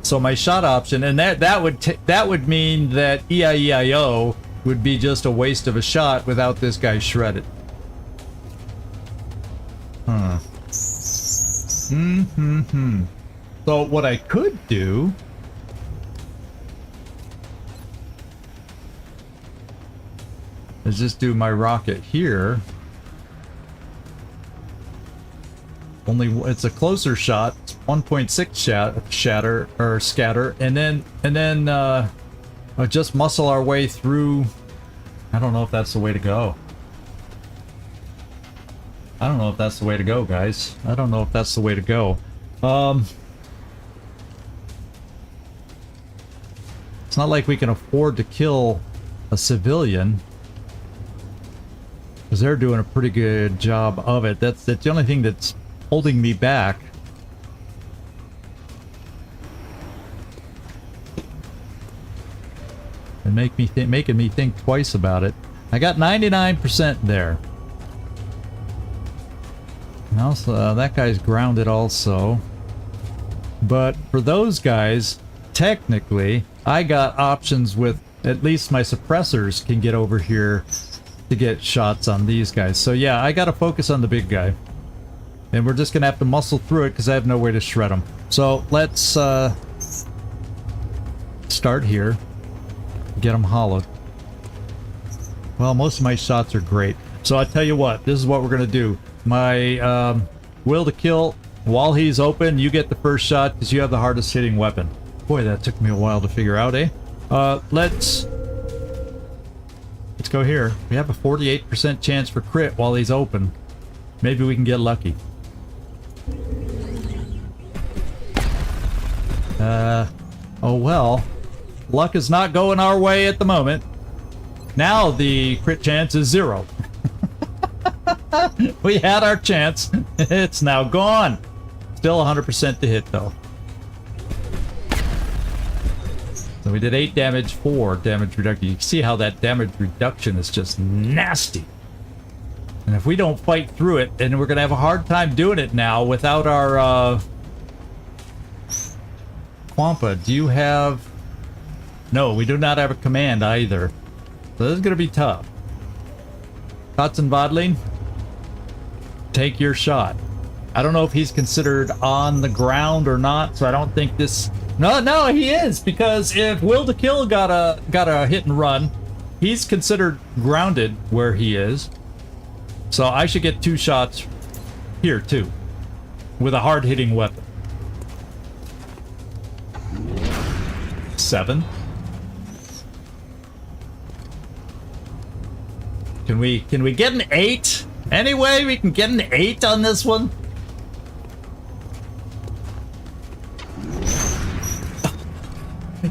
So my shot option, and that would mean that EIEIO would be just a waste of a shot without this guy shredded. So what I could do is just do my rocket here. Only it's a closer shot. It's 1.6 shatter or scatter, and then just muscle our way through. I don't know if that's the way to go. I don't know if that's the way to go, guys. I don't know if that's the way to go. It's not like we can afford to kill a civilian, because they're doing a pretty good job of it. That's the only thing that's holding me back. And making me think twice about it. I got 99% there. And also, that guy's grounded also. But for those guys, technically, I got options with at least my suppressors can get over here to get shots on these guys. So yeah, I gotta focus on the big guy. And we're just gonna have to muscle through it because I have no way to shred them. So let's start here. Get them hollowed. Well, most of my shots are great. So I tell you what, this is what we're gonna do. My will to kill, while he's open, you get the first shot because you have the hardest hitting weapon. Boy, that took me a while to figure out, eh? Let's go here. We have a 48% chance for crit while he's open. Maybe we can get lucky. Oh well. Luck is not going our way at the moment. Now the crit chance is 0. We had our chance. It's now gone. Still 100% to hit though. So we did 8 damage, 4 damage reduction. You can see how that damage reduction is just nasty. And if we don't fight through it, then we're going to have a hard time doing it now without our Quampa. Do you have... No, we do not have a command either. So this is going to be tough. Tots and Bodling, take your shot. I don't know if he's considered on the ground or not, so I don't think this... No, he is, because if Will to Kill got a hit and run, he's considered grounded where he is. So I should get 2 shots here, too, with a hard-hitting weapon. 7. Can we get an 8? Any way we can get an 8 on this one?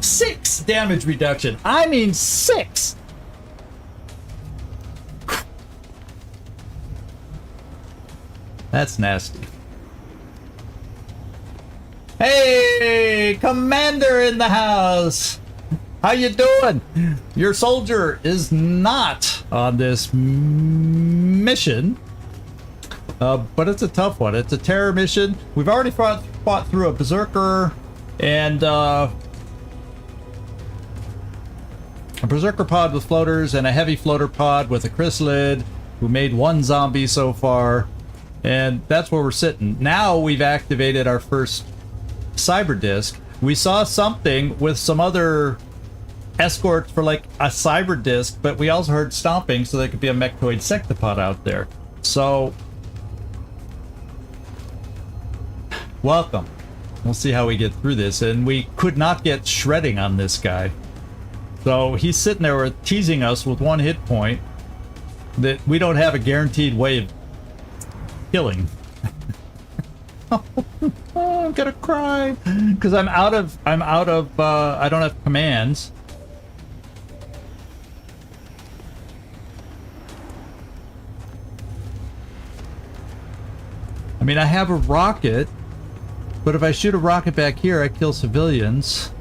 Six damage reduction. I mean 6. That's nasty. Hey, Commander in the house. How you doing? Your soldier is not on this mission, but it's a tough one. It's a terror mission. We've already fought through a berserker and a berserker pod with floaters and a heavy floater pod with a chrysalid who made 1 zombie so far, and that's where we're sitting. Now we've activated our first cyber disc. We saw something with some other escorts for like a cyber disc, but we also heard stomping, so there could be a mechtoid sectopod out there. So welcome. We'll see how we get through this, and we could not get shredding on this guy. So he's sitting there teasing us with 1 hit point that we don't have a guaranteed way of killing. Oh, I'm gonna cry because I don't have commands. I mean, I have a rocket, but if I shoot a rocket back here, I kill civilians.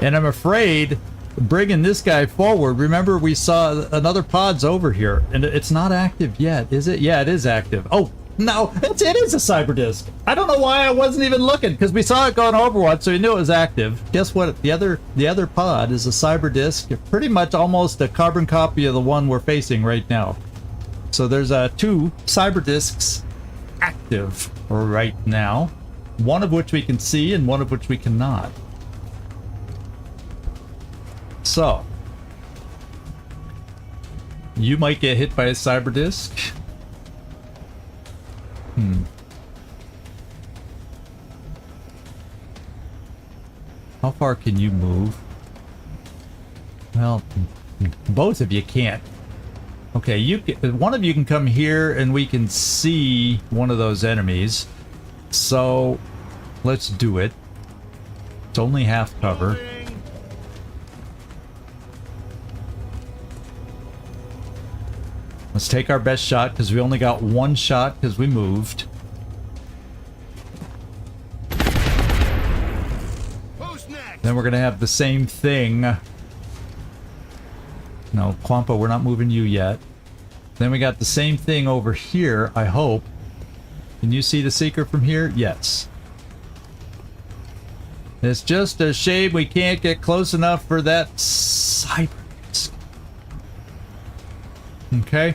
And I'm afraid bringing this guy forward. Remember, we saw another pod's over here, and it's not active yet, is it? Yeah, it is active. Oh, no, it is a cyber disc. I don't know why I wasn't even looking, because we saw it go on Overwatch, so we knew it was active. Guess what? The other pod is a cyber disc, pretty much almost a carbon copy of the one we're facing right now. So there's 2 cyber discs active right now, one of which we can see and one of which we cannot. So, you might get hit by a cyber disc. How far can you move? Well, both of you can't. Okay, one of you can come here and we can see one of those enemies. So, let's do it. It's only half cover. Let's take our best shot, because we only got 1 shot because we moved. Then we're going to have the same thing. No, Quampa, we're not moving you yet. Then we got the same thing over here, I hope. Can you see the Seeker from here? Yes. It's just a shame we can't get close enough for that cyber. Okay,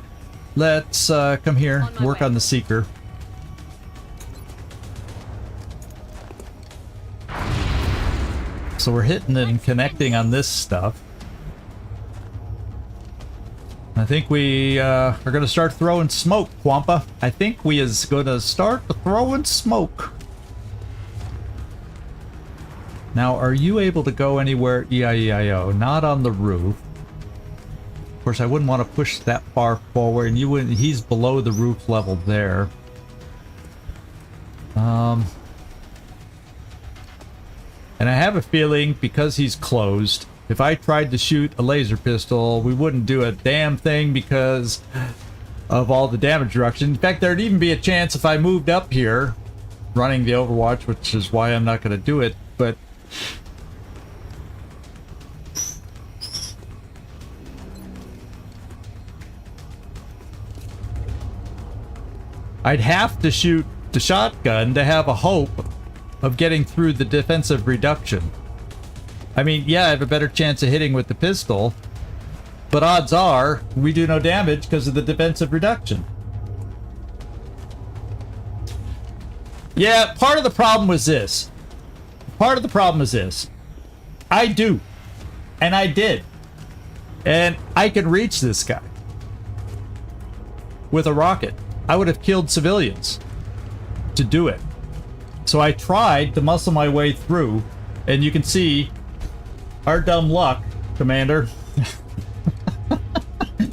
let's come here, work on the Seeker. So we're hitting and connecting on this stuff. I think we are going to start throwing smoke, Quampa. I think we is going to start throwing smoke. Now, are you able to go anywhere? EIEIO, not on the roof. Of course, I wouldn't want to push that far forward, and you wouldn't. He's below the roof level there. And I have a feeling, because he's closed, if I tried to shoot a laser pistol, we wouldn't do a damn thing because of all the damage reduction. In fact, there'd even be a chance if I moved up here, running the Overwatch, which is why I'm not going to do it, but I'd have to shoot the shotgun to have a hope of getting through the defensive reduction. I mean, yeah, I have a better chance of hitting with the pistol, but odds are we do no damage because of the defensive reduction. Yeah, part of the problem was this. Part of the problem is this. I do. And I did. And I can reach this guy with a rocket. I would have killed civilians to do it. So I tried to muscle my way through, and you can see our dumb luck, Commander.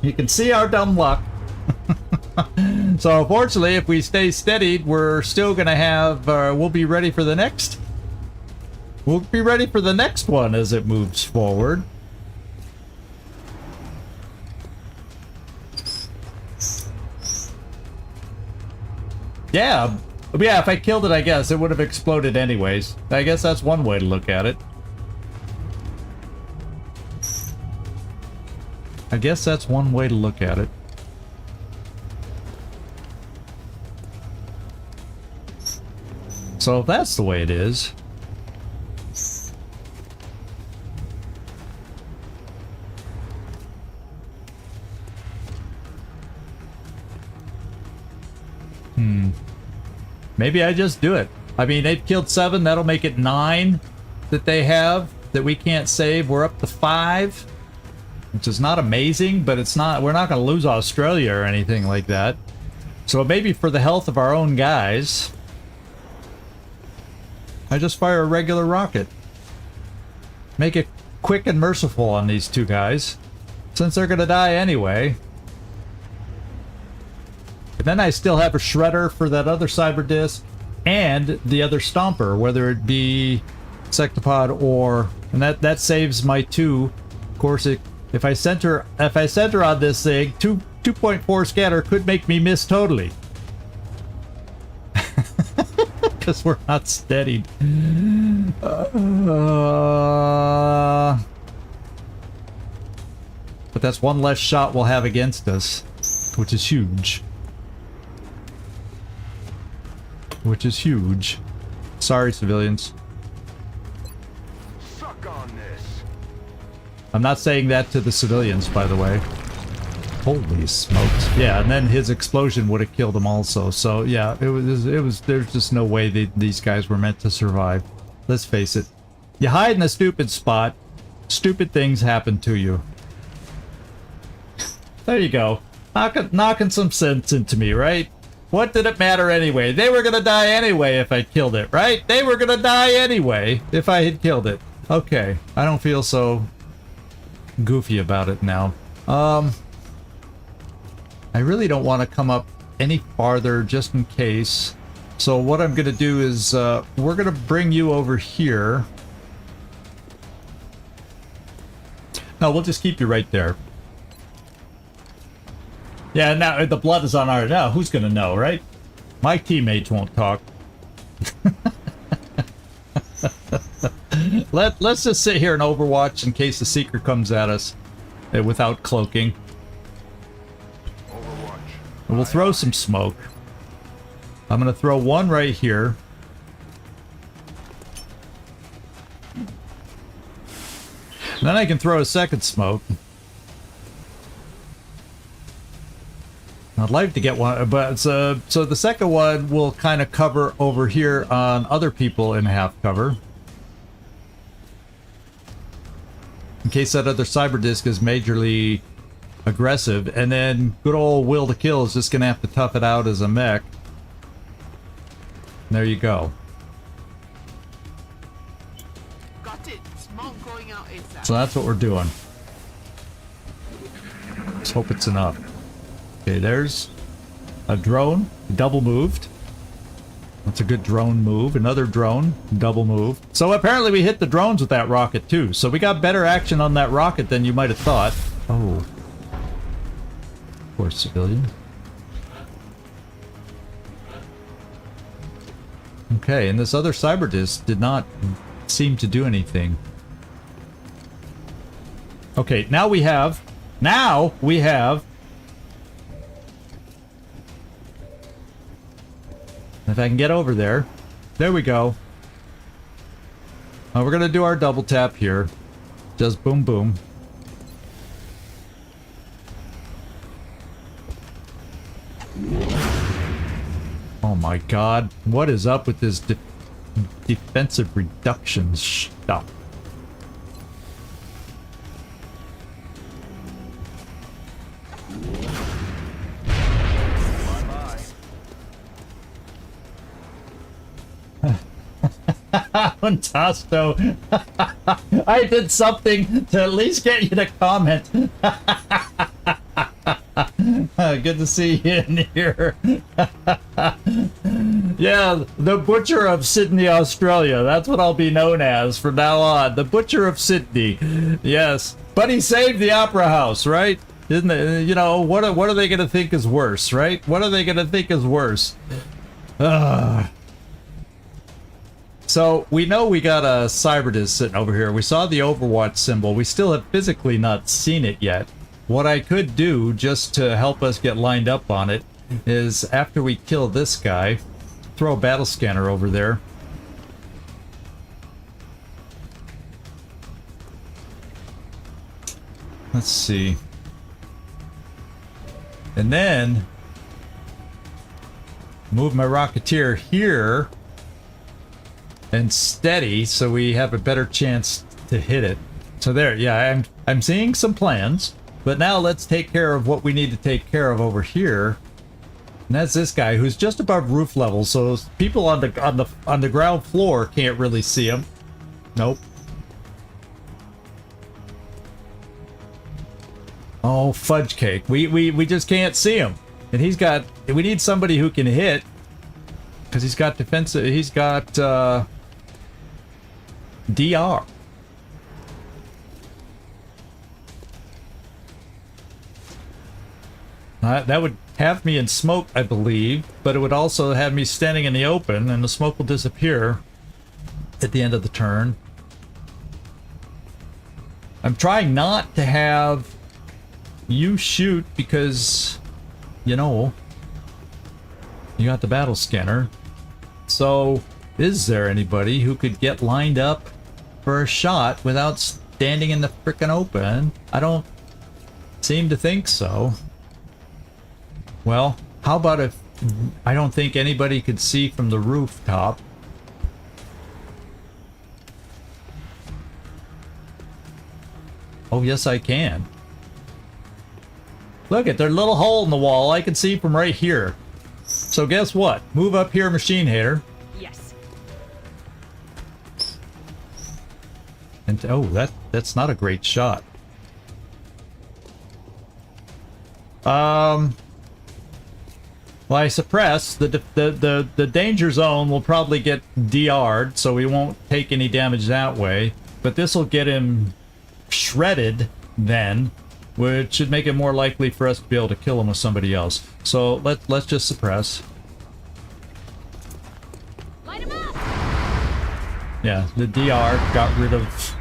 You can see our dumb luck. So unfortunately, if we stay steadied, we're still gonna have, we'll be ready for the next. We'll be ready for the next one as it moves forward. Yeah, if I killed it, I guess it would have exploded anyways. I guess that's one way to look at it. I guess that's one way to look at it. So if that's the way it is... Maybe I just do it. I mean, they've killed 7. That'll make it 9 that they have that we can't save. We're up to 5, which is not amazing, but it's not. We're not going to lose Australia or anything like that. So maybe for the health of our own guys, I just fire a regular rocket. Make it quick and merciful on these 2 guys, since they're going to die anyway. And then I still have a shredder for that other cyber disc and the other stomper, whether it be sectopod or, and that saves my 2. Of course, if I center on this thing, 2.4 scatter could make me miss totally. Because we're not steadied. But that's one less shot we'll have against us, which is huge. Which is huge. Sorry, civilians. Suck on this. I'm not saying that to the civilians, by the way. Holy smokes. Yeah, and then his explosion would have killed him also. So, yeah, it was there's just no way these guys were meant to survive. Let's face it. You hide in a stupid spot, stupid things happen to you. There you go. Knocking some sense into me, right? What did it matter anyway? They were gonna die anyway if I killed it, right? They were gonna die anyway if I had killed it. Okay, I don't feel so goofy about it now. I really don't want to come up any farther just in case. So what I'm gonna do is we're gonna bring you over here. No, we'll just keep you right there. Yeah, now the blood is on our... Now, who's gonna know, right? My teammates won't talk. Let's just sit here and Overwatch in case the Seeker comes at us without cloaking. Overwatch. And we'll throw some smoke. I'm gonna throw one right here. And then I can throw a second smoke. I'd like to get one, but so the second one will kind of cover over here on other people in half cover. In case that other cyber disc is majorly aggressive, and then good old Will to Kill is just going to have to tough it out as a mech. There you go. Got it. Smoke going out ASAP. So that's what we're doing. Let's hope it's enough. Okay, there's a drone, double moved. That's a good drone move. Another drone, double move. So apparently we hit the drones with that rocket too. So we got better action on that rocket than you might have thought. Oh. Poor civilian. Okay, and this other cyber disc did not seem to do anything. Okay, now we have... If I can get over there. There we go. We're gonna do our double tap here. Just boom boom. Oh my god. What is up with this defensive reduction stuff? Tasto, I did something to at least get you to comment. Good to see you in here. Yeah, the Butcher of Sydney, Australia. That's what I'll be known as from now on. The Butcher of Sydney. Yes. But he saved the Opera House, right? Isn't it? You know, what are they going to think is worse, right? What are they going to think is worse? So, we know we got a Cyberdisc sitting over here. We saw the Overwatch symbol. We still have physically not seen it yet. What I could do, just to help us get lined up on it, is after we kill this guy, throw a battle scanner over there. Let's see. And then move my Rocketeer here and steady so we have a better chance to hit it. So there, yeah, I'm seeing some plans, but now let's take care of what we need to take care of over here. And that's this guy who's just above roof level, so people on the ground floor can't really see him. Nope. Oh, fudge cake. We just can't see him. And we need somebody who can hit, because he's got defensive, he's got DR. That would have me in smoke, I believe, but it would also have me standing in the open, and the smoke will disappear at the end of the turn. I'm trying not to have you shoot because, you know, you got the battle scanner. So, is there anybody who could get lined up for a shot without standing in the frickin' open? I don't seem to think so. Well, how about if I don't think anybody could see from the rooftop? Oh, yes, I can. Look at their little hole in the wall. I can see from right here. So guess what? Move up here, Machine Hater. Yes. And oh, that's not a great shot. Well, I suppress the danger zone will probably get DR'd, so we won't take any damage that way. But this will get him shredded then, which should make it more likely for us to be able to kill him with somebody else. So let's just suppress. Light him up. Yeah, the DR got rid of.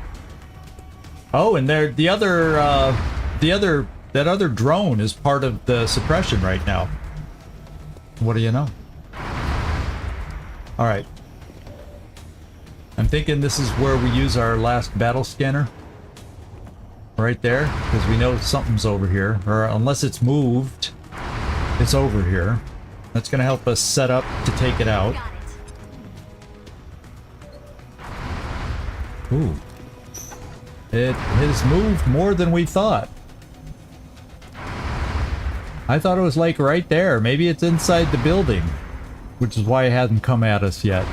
Oh, and there that other drone is part of the suppression right now. What do you know? All right. I'm thinking this is where we use our last battle scanner. Right there, because we know something's over here, or unless it's moved, it's over here. That's going to help us set up to take it out. Got it. Ooh. It has moved more than we thought. I thought it was like right there. Maybe it's inside the building, which is why it hasn't come at us yet.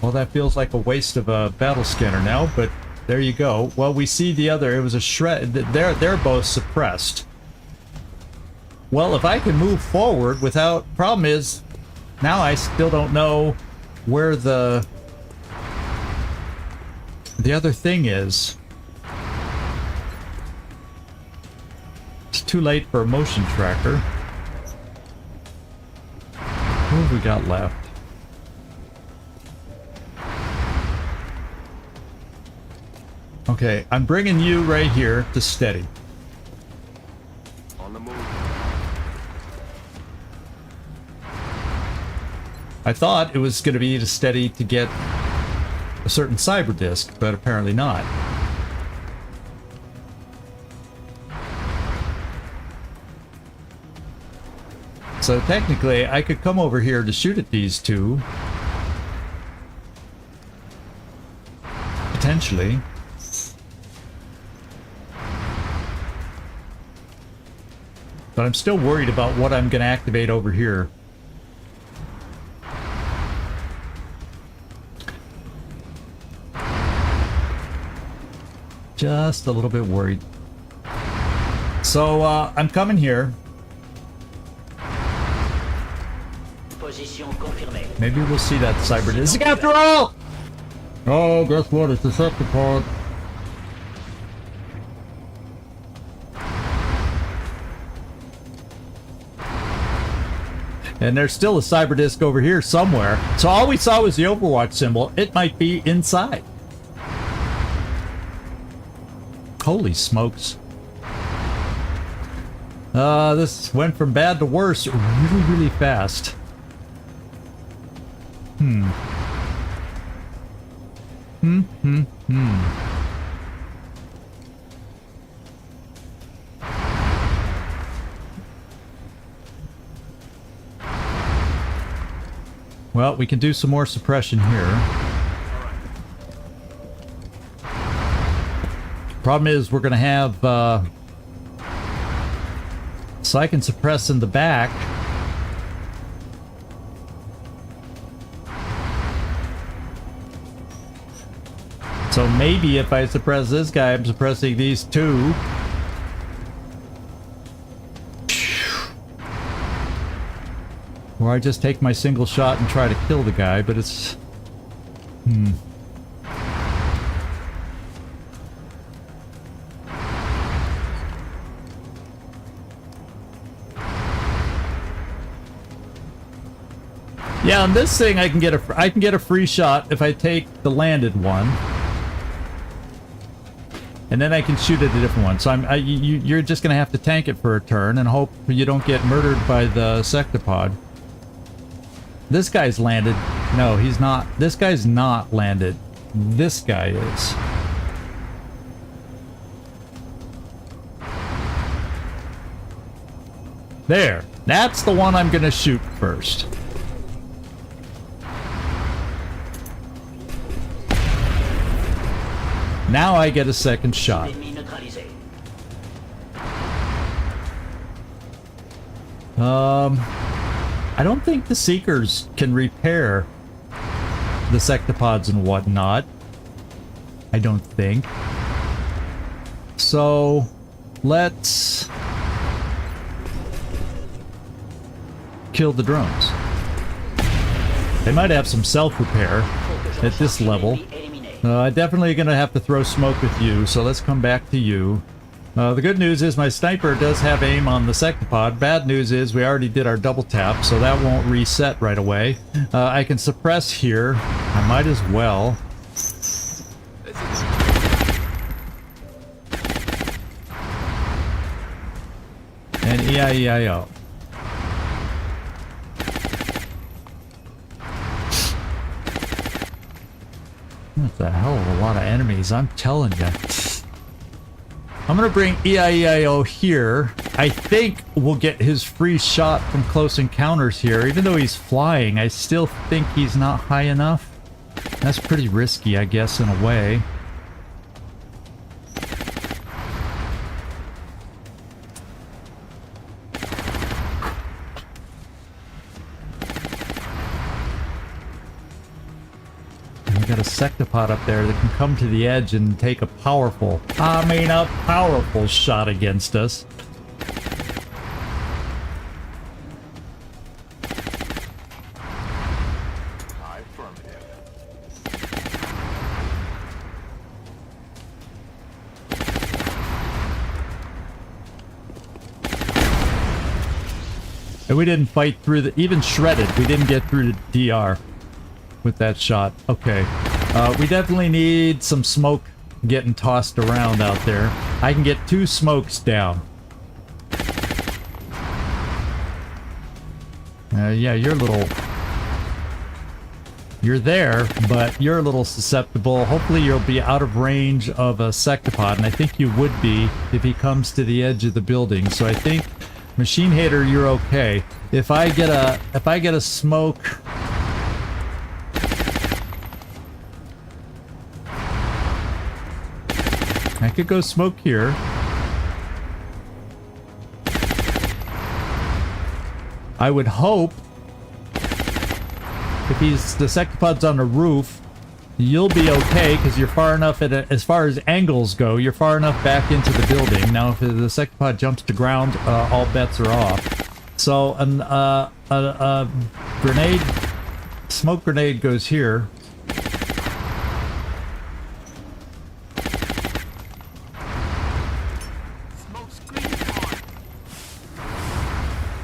Well, that feels like a waste of a battle scanner now, but there you go. Well, we see the other. It was a shred. They're both suppressed. Well, if I can move forward without... Problem is, now I still don't know where the other thing is. It's too late for a motion tracker. What have we got left? Okay, I'm bringing you right here to steady. On the move. I thought it was going to be to steady to get a certain cyber disk, but apparently not. So technically, I could come over here to shoot at these two. Potentially. But I'm still worried about what I'm going to activate over here. Just a little bit worried. So, I'm coming here. Position confirmée. Maybe we'll see that cyber disc after all! Oh, guess what? It's a Decepticon. And there's still a cyber disc over here somewhere. So all we saw was the Overwatch symbol. It might be inside. Holy smokes. This went from bad to worse really, really fast. Well, we can do some more suppression here. Problem is, we're going to have, so I can suppress in the back. So maybe if I suppress this guy, I'm suppressing these two. Or I just take my single shot and try to kill the guy, but it's... Yeah, on this thing I can get a free shot if I take the landed one, and then I can shoot at a different one. So you're just gonna have to tank it for a turn and hope you don't get murdered by the sectopod. This guy's landed. No, he's not. This guy's not landed. This guy is. There. That's the one I'm gonna shoot first. Now I get a second shot. Ennemi neutralisé. I don't think the Seekers can repair the sectopods and whatnot. I don't think. So, let's kill the drones. They might have some self-repair at this level. Definitely gonna have to throw smoke with you, so let's come back to you. The good news is my sniper does have aim on the sectopod. Bad news is we already did our double tap, so that won't reset right away. I can suppress here. I might as well. And E-I-E-I-O. That's a hell of a lot of enemies, I'm telling you. I'm gonna bring E-I-E-I-O here. I think we'll get his free shot from close encounters here. Even though he's flying, I still think he's not high enough. That's pretty risky, I guess, in a way. We got a sectopod up there that can come to the edge and take a powerful shot against us. Affirmative. And we didn't fight through the... Even shredded, we didn't get through the DR with that shot. Okay. We definitely need some smoke getting tossed around out there. I can get 2 smokes down. Yeah, you're a little... You're there, but you're a little susceptible. Hopefully you'll be out of range of a sectopod, and I think you would be if he comes to the edge of the building. So I think Machine Hater, you're okay. If I get a smoke, I could go smoke here. I would hope if the sectopod's on the roof, you'll be okay because you're far enough as far as angles go, you're far enough back into the building. Now if the sectopod jumps to ground, all bets are off. So a grenade, smoke grenade goes here.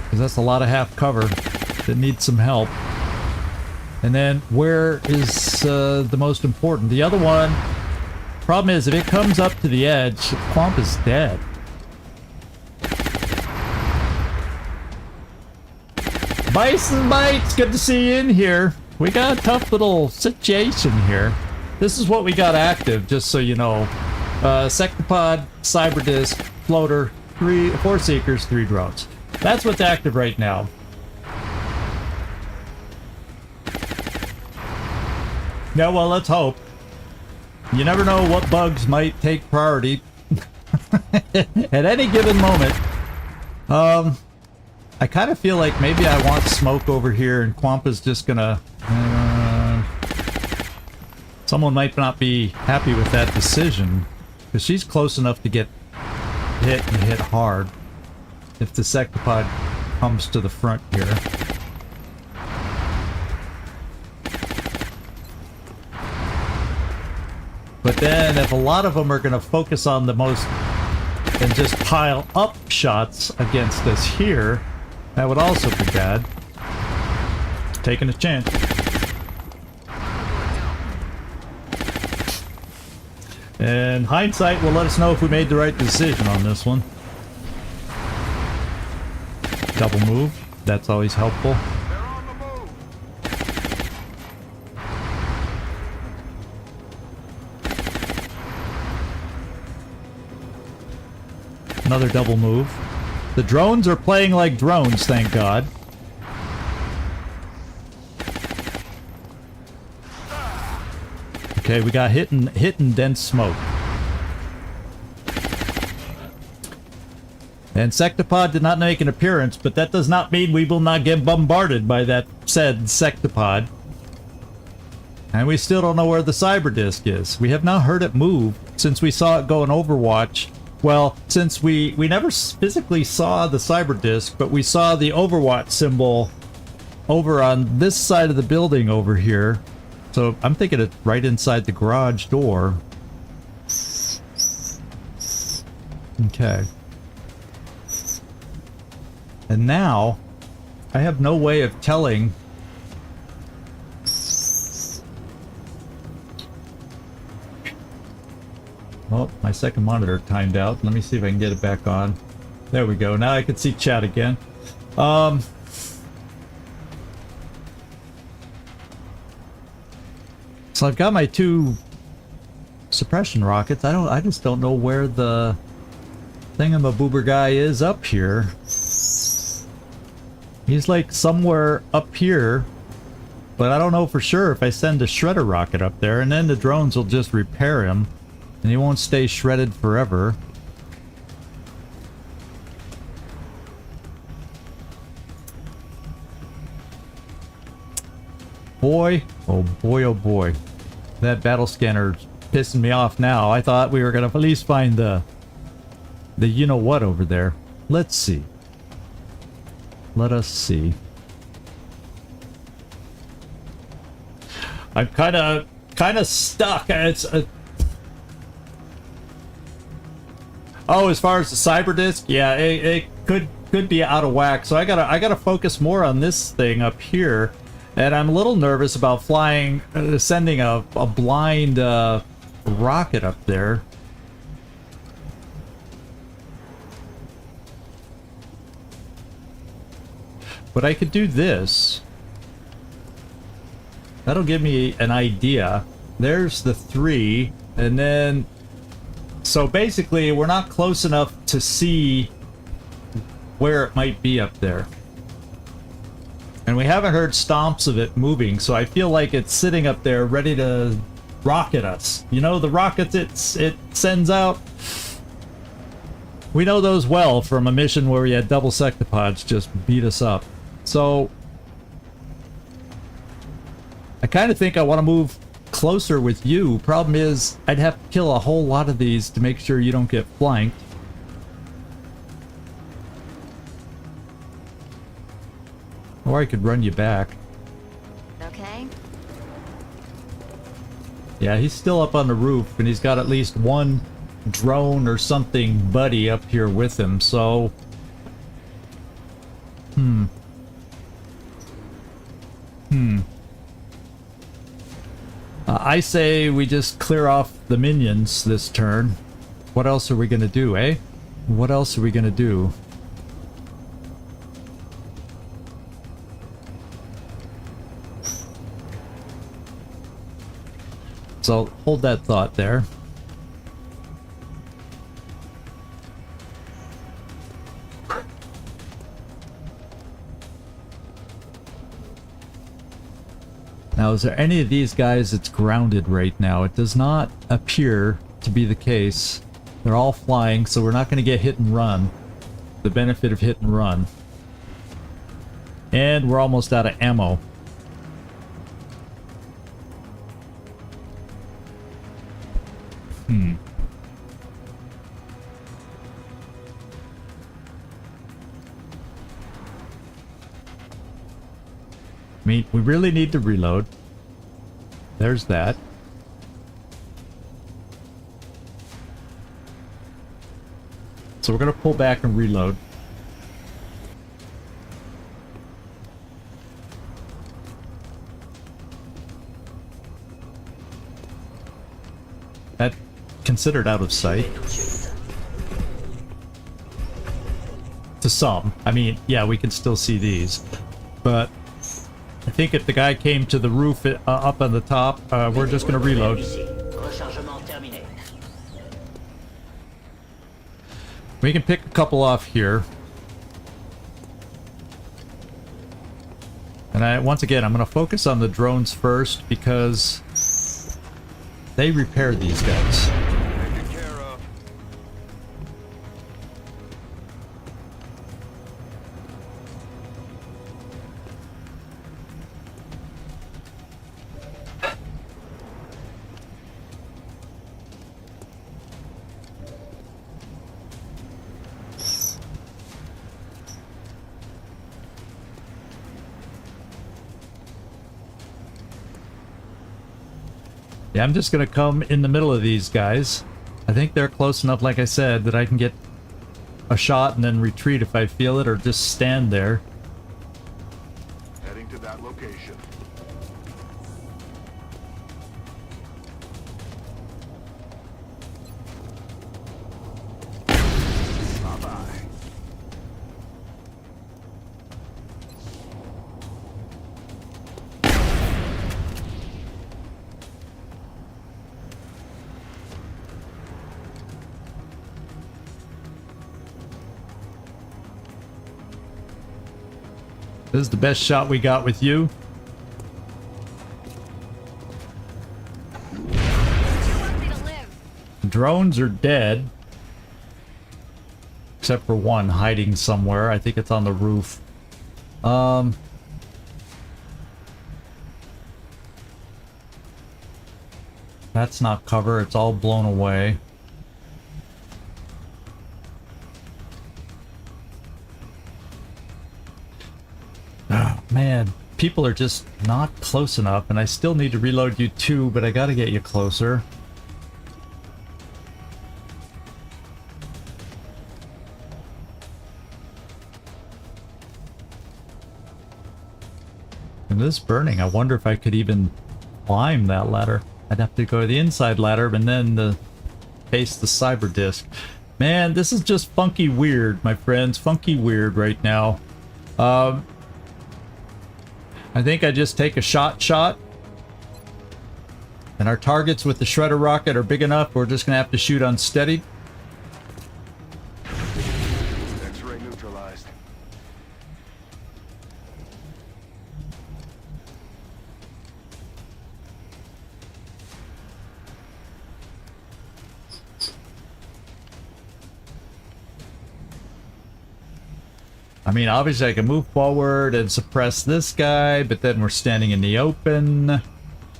Because that's a lot of half cover that needs some help. And then where is the most important? The other one, problem is if it comes up to the edge, Quamp is dead. Bison Bites, good to see you in here. We got a tough little situation here. This is what we got active, just so you know. Sectopod, Cyberdisk, Floater, 4 Seekers, 3 drones. That's what's active right now. Yeah, well, let's hope. You never know what bugs might take priority at any given moment. I kind of feel like maybe I want smoke over here and Quampa's just gonna... someone might not be happy with that decision, because she's close enough to get hit and hit hard if the sectopod comes to the front here. But then if a lot of them are going to focus on the most and just pile up shots against us here, that would also be bad. Taking a chance. And hindsight will let us know if we made the right decision on this one. Double move, that's always helpful. They're on the move. Another double move. The drones are playing like drones, thank God. Okay, we got hit and dense smoke. And Sectopod did not make an appearance, but that does not mean we will not get bombarded by that said Sectopod. And we still don't know where the Cyberdisk is. We have not heard it move since we saw it go in Overwatch. Well, since we never physically saw the Cyberdisk, but we saw the Overwatch symbol over on this side of the building over here. So I'm thinking it's right inside the garage door. Okay. And now, I have no way of telling. Oh, my second monitor timed out. Let me see if I can get it back on. There we go. Now I can see chat again. So I've got my 2 suppression rockets. I just don't know where the thingamaboober guy is up here. He's like somewhere up here, but I don't know for sure if I send a shredder rocket up there, and then the drones will just repair him, and he won't stay shredded forever. Boy, oh boy, oh boy. That battle scanner's pissing me off now. I thought we were gonna at least find the you-know-what over there. Let's see. Let us see. I'm kind of stuck. It's oh, as far as the Cyberdisk, yeah, it could be out of whack. So I gotta focus more on this thing up here, and I'm a little nervous about flying, sending a blind rocket up there. But I could do this. That'll give me an idea. There's the 3, and then... So basically, we're not close enough to see where it might be up there. And we haven't heard stomps of it moving, so I feel like it's sitting up there ready to rocket us. You know, the rockets it sends out? We know those well from a mission where we had double sectopods just beat us up. So I kind of think I want to move closer with you. Problem is, I'd have to kill a whole lot of these to make sure you don't get flanked. Or I could run you back. Okay. Yeah, he's still up on the roof, and he's got at least one drone or something buddy up here with him, so... I say we just clear off the minions this turn. What else are we gonna do, eh? What else are we gonna do? So hold that thought there. Now, is there any of these guys that's grounded right now? It does not appear to be the case. They're all flying, so we're not going to get hit and run. The benefit of hit and run. And we're almost out of ammo. I mean, we really need to reload. There's that. So we're going to pull back and reload. That considered out of sight. To some. I mean, yeah, we can still see these. But I think if the guy came to the roof up on the top, we're just going to reload. We can pick a couple off here. And once again, I'm going to focus on the drones first because they repair these guys. Taken care of. Yeah, I'm just going to come in the middle of these guys. I think they're close enough, like I said, that I can get a shot and then retreat if I feel it, or just stand there. Heading to that location. Bye-bye. This is the best shot we got with you. Too ugly to live. Drones are dead. Except for one hiding somewhere. I think it's on the roof. That's not cover. It's all blown away. Oh, man. People are just not close enough, and I still need to reload you too, but I gotta get you closer. And this burning, I wonder if I could even climb that ladder. I'd have to go to the inside ladder and then face the cyber disk. Man, this is just funky weird, my friends. Funky weird right now. I think I just take a shot. And our targets with the shredder rocket are big enough, we're just gonna have to shoot unsteady. X-ray neutralized. I mean, obviously I can move forward and suppress this guy, but then we're standing in the open.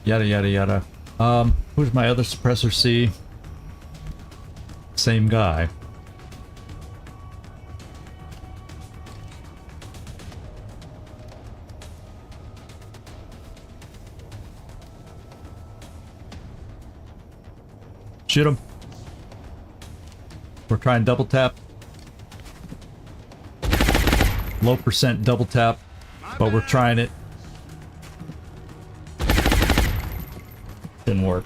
Yada, yada, yada. Who's my other suppressor C? Same guy. Shoot him. We're trying double tap. Low percent double tap, but we're trying it. Didn't work.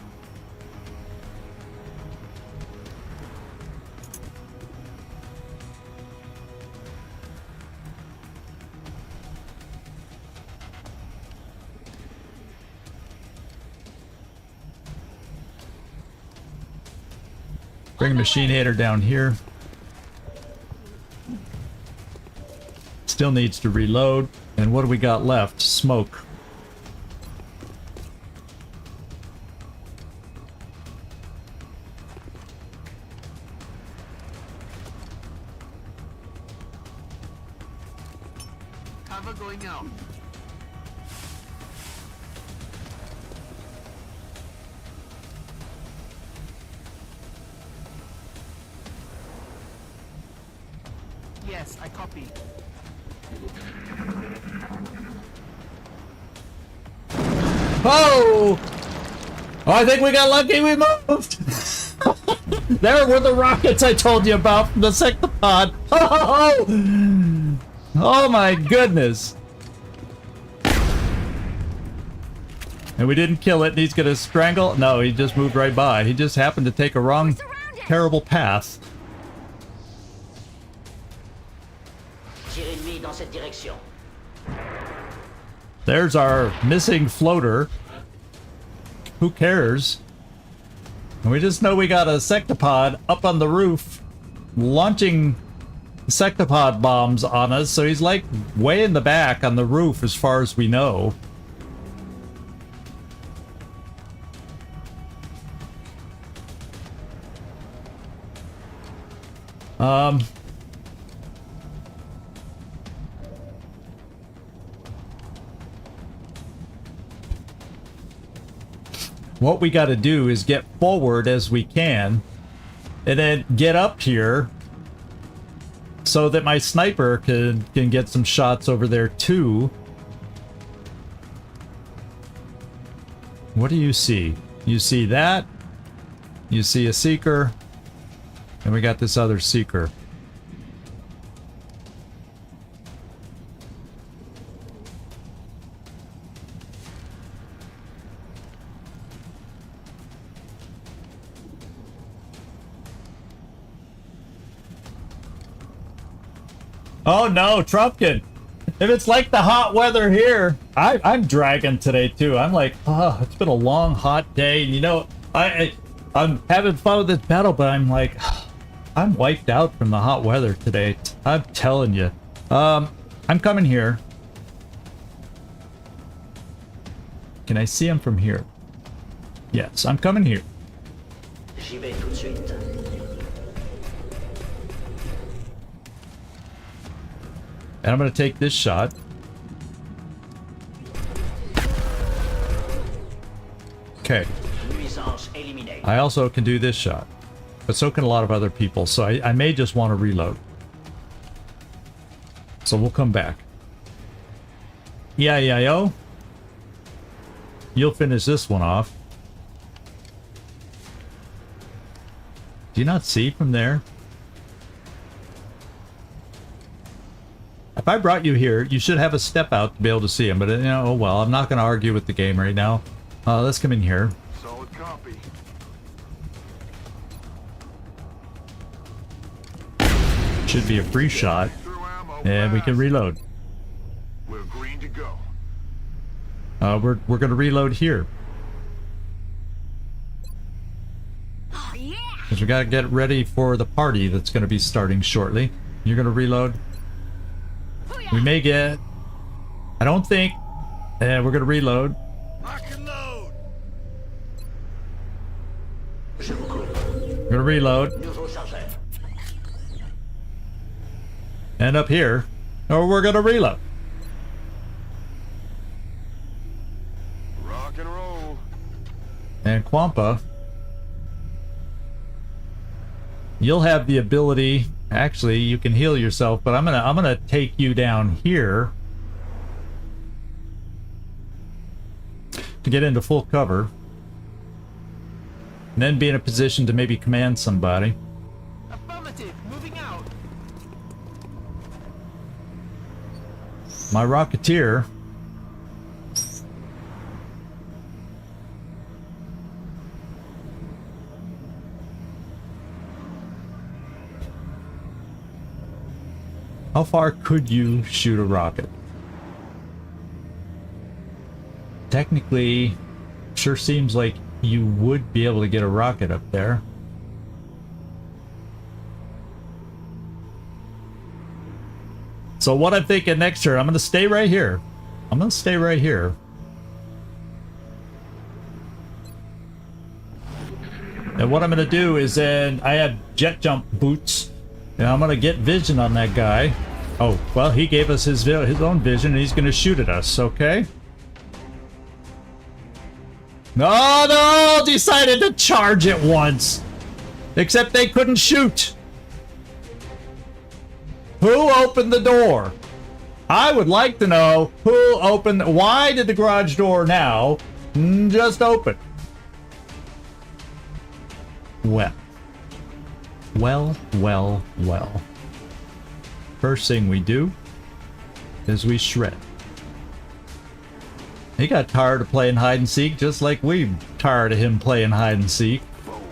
Bring a machine hater down here. Still needs to reload. And what do we got left? Smoke. Cover going out. Yes, I copy. Oh! Oh, I think we got lucky, we moved! There were the rockets I told you about from the sectopod. Oh! Oh my goodness! And we didn't kill it, and he's gonna strangle? No, he just moved right by. He just happened to take a wrong, terrible path. Tir ennemi dans cette direction. There's our missing floater. Who cares? And we just know we got a sectopod up on the roof launching sectopod bombs on us, so he's like way in the back on the roof as far as we know. What we got to do is get forward as we can and then get up here so that my sniper can get some shots over there too. What do you see? You see that? You see a seeker? And we got this other seeker. Oh no, Trumpkin! If it's like the hot weather here, I'm dragging today too. I'm like, oh, it's been a long, hot day, and you know, I'm having fun with this battle, but I'm like, I'm wiped out from the hot weather today. I'm telling you. I'm coming here. Can I see him from here? Yes, I'm coming here. J'y vais tout de suite. And I'm going to take this shot. Okay. Nuisance éliminée. I also can do this shot. But so can a lot of other people. So I may just want to reload. So we'll come back. E-I-E-I-O. You'll finish this one off. Do you not see from there? If I brought you here, you should have a step out to be able to see him. But, you know, oh well, I'm not going to argue with the game right now. Let's come in here. Solid copy. Should be a free shot. Through ammo And we can fast. reload. We're green to go. We're going to reload here. Oh, yeah! Because we got to get ready for the party that's going to be starting shortly. You're going to reload? We may get... I don't think... we're gonna reload. Je vous couvre. We're gonna reload. Nouveau chargeur. And up here. Or we're gonna reload. Rock and roll. And Quampa, you'll have the ability, actually you can heal yourself, but I'm gonna take you down here to get into full cover and then be in a position to maybe command somebody. Affirmative. Moving out. My Rocketeer how far could you shoot a rocket? Technically, sure seems like you would be able to get a rocket up there. So what I'm thinking next turn, I'm going to stay right here. I'm going to stay right here. And what I'm going to do is then I have jet jump boots. And I'm going to get vision on that guy. Oh, well, he gave us his own vision and he's going to shoot at us, okay? No, decided to charge at once. Except they couldn't shoot. Who opened the door? I would like to know who opened... Why did the garage door now just open? Well. Well. First thing we do is we shred. He got tired of playing hide and seek, just like we tired of him playing hide and seek. Boom.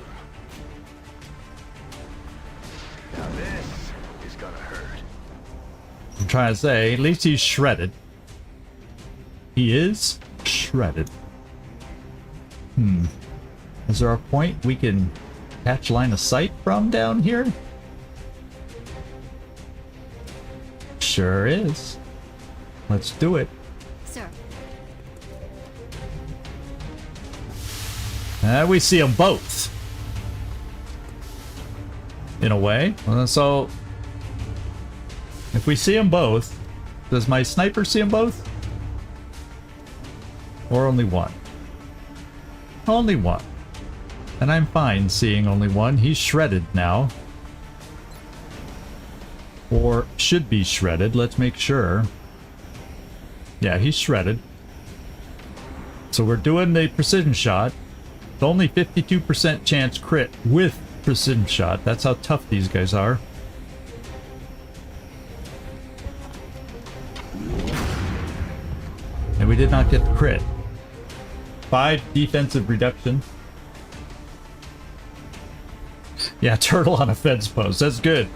Now this is gonna hurt. I'm trying to say, at least he's shredded. He is shredded. Is there a point we can catch line of sight from down here? Sure is. Let's do it. Sir. We see them both. In a way. So, if we see them both, does my sniper see them both? Or only one? Only one. And I'm fine seeing only one. He's shredded now. Or should be shredded. Let's make sure. Yeah, he's shredded. So we're doing the precision shot. It's only 52% chance crit with precision shot. That's how tough these guys are. And we did not get the crit. 5 defensive reduction. Yeah, turtle on a fence post. That's good.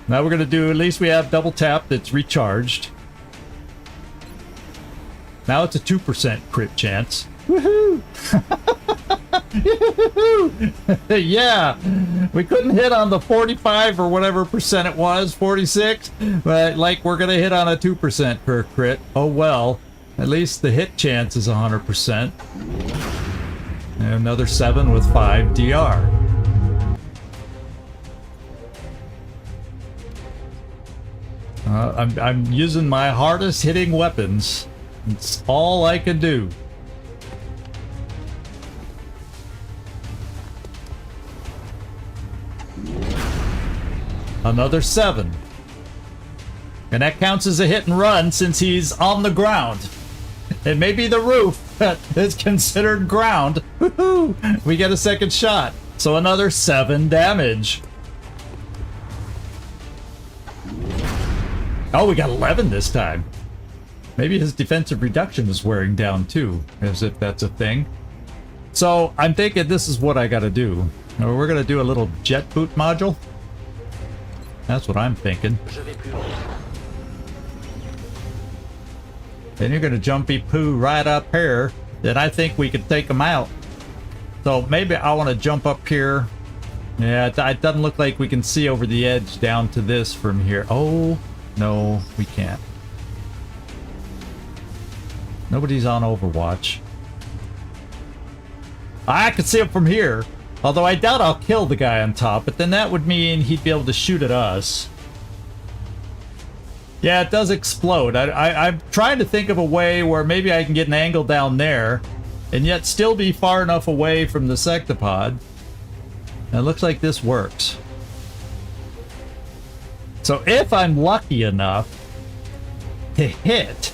Now we're going to do, at least we have double tap that's recharged. Now it's a 2% crit chance. Woohoo! Yeah! We couldn't hit on the 45 or whatever percent it was, 46, but like we're going to hit on a 2% per crit. Oh well. At least the hit chance is 100%. And another 7 with 5 DR. I'm using my hardest hitting weapons. It's all I can do. Another 7. And that counts as a hit and run since he's on the ground. It may be the roof that is considered ground. Woohoo! We get a second shot. So another 7 damage. Oh, we got 11 this time. Maybe his defensive reduction is wearing down too, as if that's a thing. So I'm thinking this is what I gotta do. We're gonna do a little jet boot module. That's what I'm thinking. Then you're gonna jumpy poo right up here. Then I think we could take him out. So maybe I want to jump up here. Yeah, it doesn't look like we can see over the edge down to this from here. Oh, no, we can't. Nobody's on Overwatch. I can see him from here. Although I doubt I'll kill the guy on top, but then that would mean he'd be able to shoot at us. Yeah, it does explode. I'm trying to think of a way where maybe I can get an angle down there and yet still be far enough away from the sectopod. And it looks like this works. So if I'm lucky enough to hit,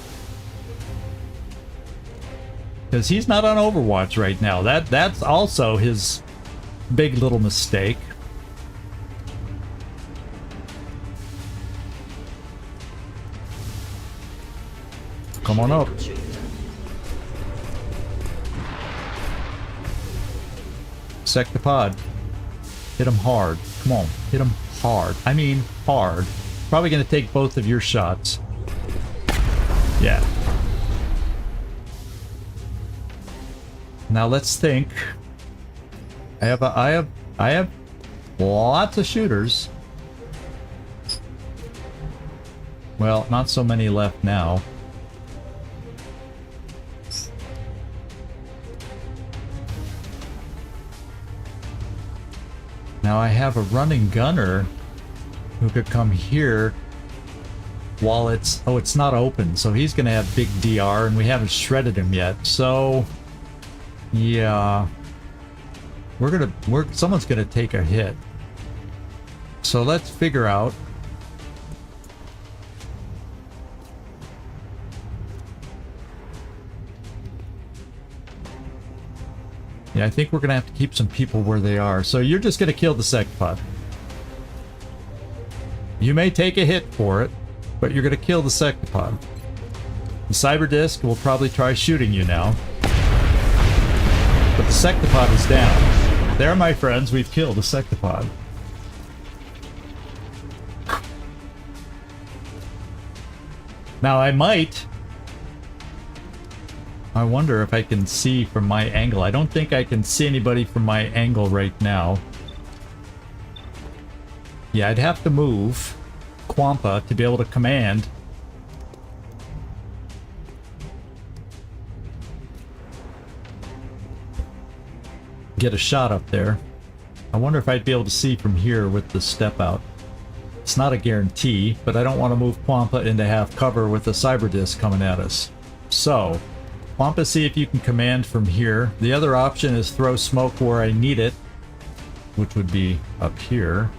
because he's not on Overwatch right now, that's also his big little mistake. Come on up. Sectopod. Hit him hard. Come on, hit him hard. I mean hard. Probably gonna take both of your shots. Yeah. Now let's think. I have lots of shooters. Well, not so many left now. Now I have a running gunner who could come here while it's... Oh, it's not open, so he's gonna have big DR, and we haven't shredded him yet, so... Yeah... someone's gonna take a hit. So let's figure out... Yeah, I think we're gonna have to keep some people where they are. So you're just gonna kill the sectopod. You may take a hit for it, but you're gonna kill the sectopod. The cyber disc will probably try shooting you now. But the sectopod is down. There, my friends, we've killed a sectopod. Now I wonder if I can see from my angle. I don't think I can see anybody from my angle right now. Yeah, I'd have to move Quampa to be able to command. Get a shot up there. I wonder if I'd be able to see from here with the step out. It's not a guarantee, but I don't want to move Quampa into half cover with the cyber disc coming at us. So, Quampa, see if you can command from here. The other option is throw smoke where I need it, which would be up here.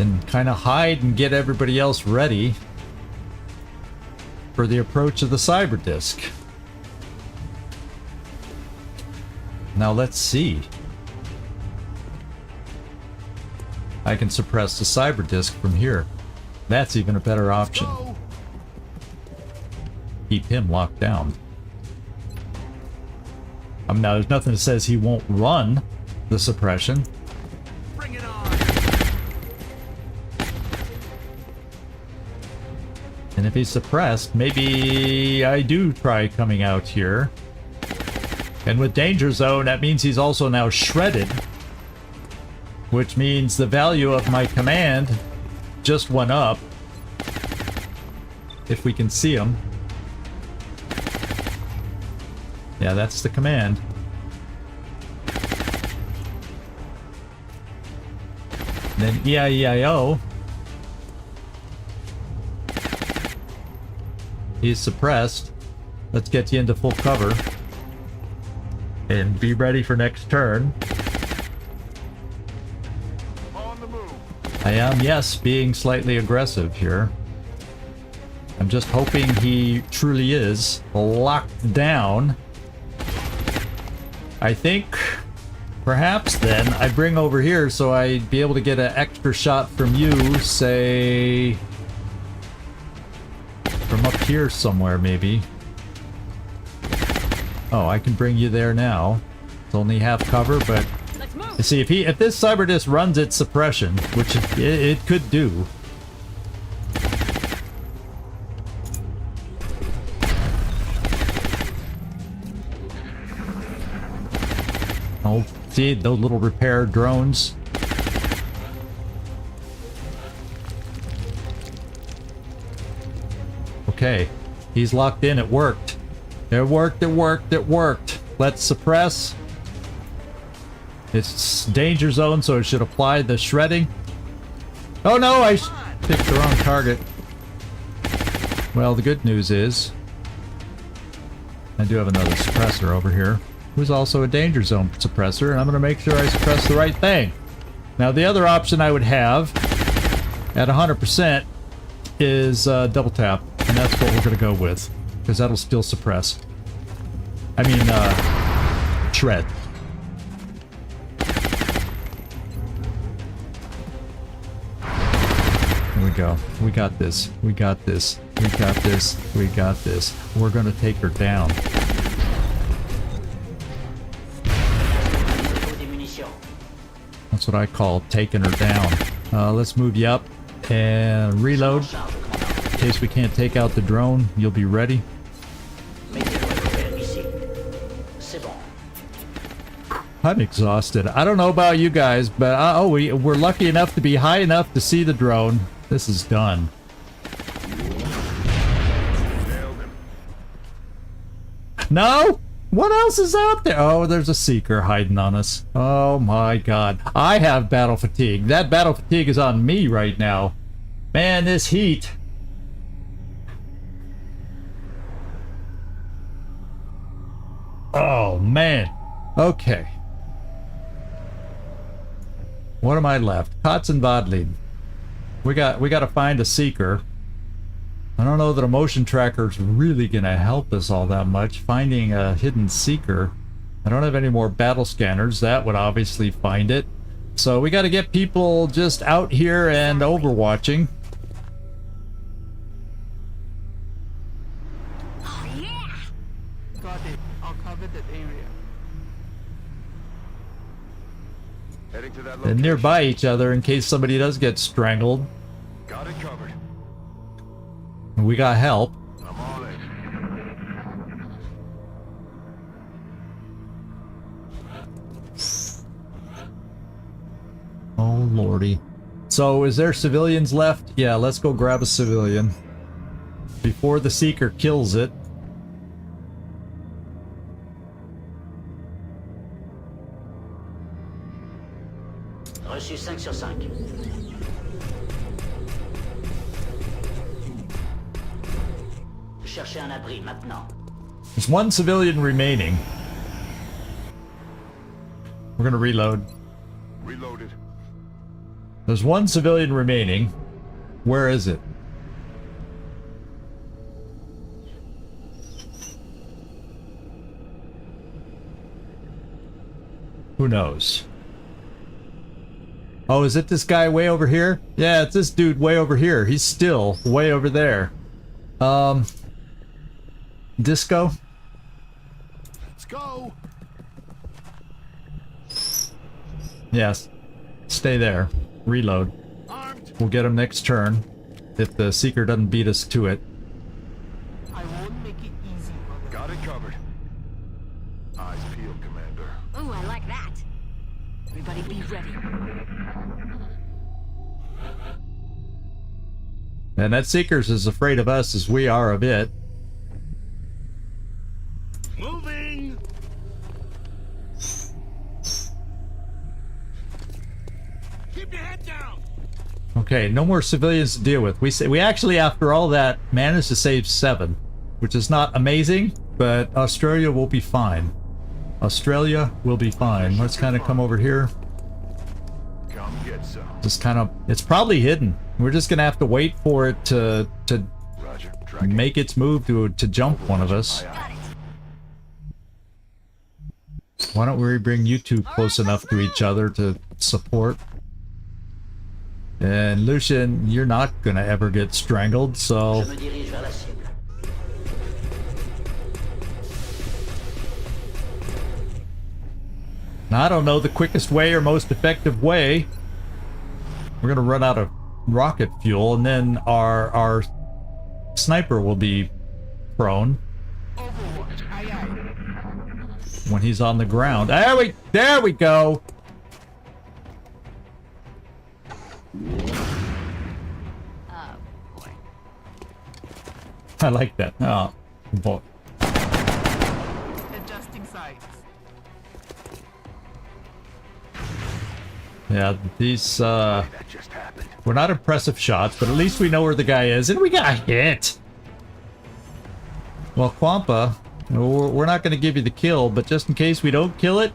And kind of hide and get everybody else ready for the approach of the cyber disc. Now let's see. I can suppress the cyber disc from here. That's even a better option. Keep him locked down. Now there's nothing that says he won't run the suppression. Bring it on. And if he's suppressed, maybe I do try coming out here. And with Danger Zone, that means he's also now shredded. Which means the value of my command just went up. If we can see him. Yeah, that's the command. And then EIEIO. He's suppressed. Let's get you into full cover. And be ready for next turn. On the move. I am, yes, being slightly aggressive here. I'm just hoping he truly is locked down. I think perhaps then I bring over here so I'd be able to get an extra shot from you, say from up here somewhere maybe. Oh, I can bring you there now. It's only half cover, but you see, if this cyber disc runs its suppression, which it could do. Oh, see those little repair drones? Okay. He's locked in. It worked. It worked, it worked, it worked. Let's suppress. It's danger zone, so it should apply the shredding. Oh no, I picked the wrong target. Well, the good news is I do have another suppressor over here, who's also a danger zone suppressor, and I'm going to make sure I suppress the right thing. Now, the other option I would have at 100% is double tap, and that's what we're going to go with, because that'll still suppress. I mean, shred. Here we go. We got this. We got this. We got this. We got this. We're going to take her down. That's what I call taking her down. Let's move you up and reload. In case we can't take out the drone, you'll be ready. I'm exhausted. I don't know about you guys, but we're lucky enough to be high enough to see the drone. This is done. No? What else is out there? Oh, there's a seeker hiding on us. Oh my god. I have battle fatigue. That battle fatigue is on me right now. Man, this heat. Oh man. Okay. What am I left? Kotz and Vodlin. We got to find a seeker. I don't know that a motion tracker is really gonna help us all that much. Finding a hidden seeker. I don't have any more battle scanners. That would obviously find it. So we got to get people just out here and overwatching. Oh, yeah! Got it. I'll cover that area. Heading to that And location. nearby each other in case somebody does get strangled. Got it covered. We got help. I'm on it. Oh lordy. So is there civilians left? Yeah, let's go grab a civilian before the seeker kills it. Reçu 5 sur 5. Cherchez un abri maintenant. There's one civilian remaining. We're gonna reload. Reloaded. There's one civilian remaining. Where is it? Who knows? Oh, is it this guy way over here? Yeah, it's this dude way over here. He's still way over there. Disco? Let's go. Yes. Stay there. Reload. Armed. We'll get him next turn. If the Seeker doesn't beat us to it. I won't make it easy for them. Got it covered. Eyes peeled, Commander. Ooh, I like that. Everybody be ready. And that Seeker's as afraid of us as we are of it. Moving. Keep your head down. Okay, no more civilians to deal with. We actually, after all that, managed to save 7, which is not amazing, but Australia will be fine. Australia will be fine. Let's kind of come over here. Come get some. Just kind of, it's probably hidden. We're just gonna have to wait for it to Roger. Tracking. make its move to jump one of us. Aye, aye. Why don't we bring you two close enough to each other to support? And Lucian, you're not gonna ever get strangled, so Je me dirige vers la cible. I don't know the quickest way or most effective way. We're gonna run out of rocket fuel, and then our sniper will be prone Overwatch, aye aye. when he's on the ground. There we go. Oh, boy. I like that. Oh, boy. Adjusting sights. Yeah, these, That just happened. were not impressive shots, but at least we know where the guy is, and we got hit! Well, Quampa, we're not going to give you the kill, but just in case we don't kill it,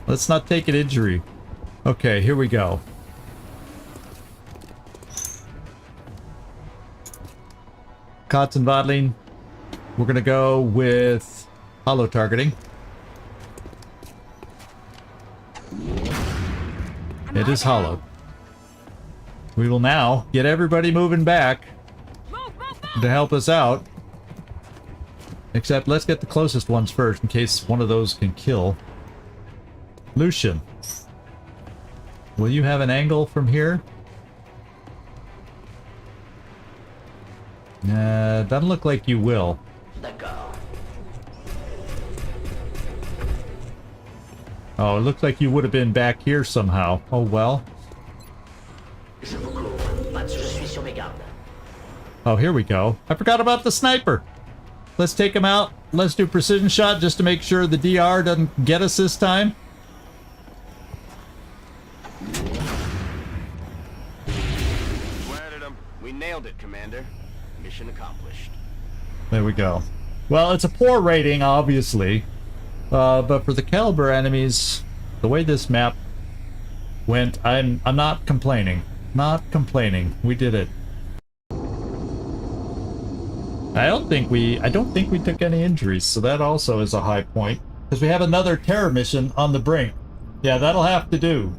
let's not take an injury. Okay, here we go. Kotz and Vodling, we're going to go with hollow targeting. It is hollow. We will now get everybody moving back to help us out. Except let's get the closest ones first in case one of those can kill. Lucian, will you have an angle from here? Doesn't look like you will. D'accord. Oh, it looks like you would have been back here somehow. Oh well. Je vous couvre. Mats, je suis sur mes gardes. Oh, here we go. I forgot about the sniper. Let's take him out. Let's do precision shot just to make sure the DR doesn't get us this time. Planted him. We nailed it, Commander. Mission accomplished. There we go. Well, it's a poor rating, obviously. But for the caliber enemies, the way this map went, I'm not complaining. Not complaining. We did it. I don't think we took any injuries, so that also is a high point. Because we have another terror mission on the brink. Yeah, that'll have to do.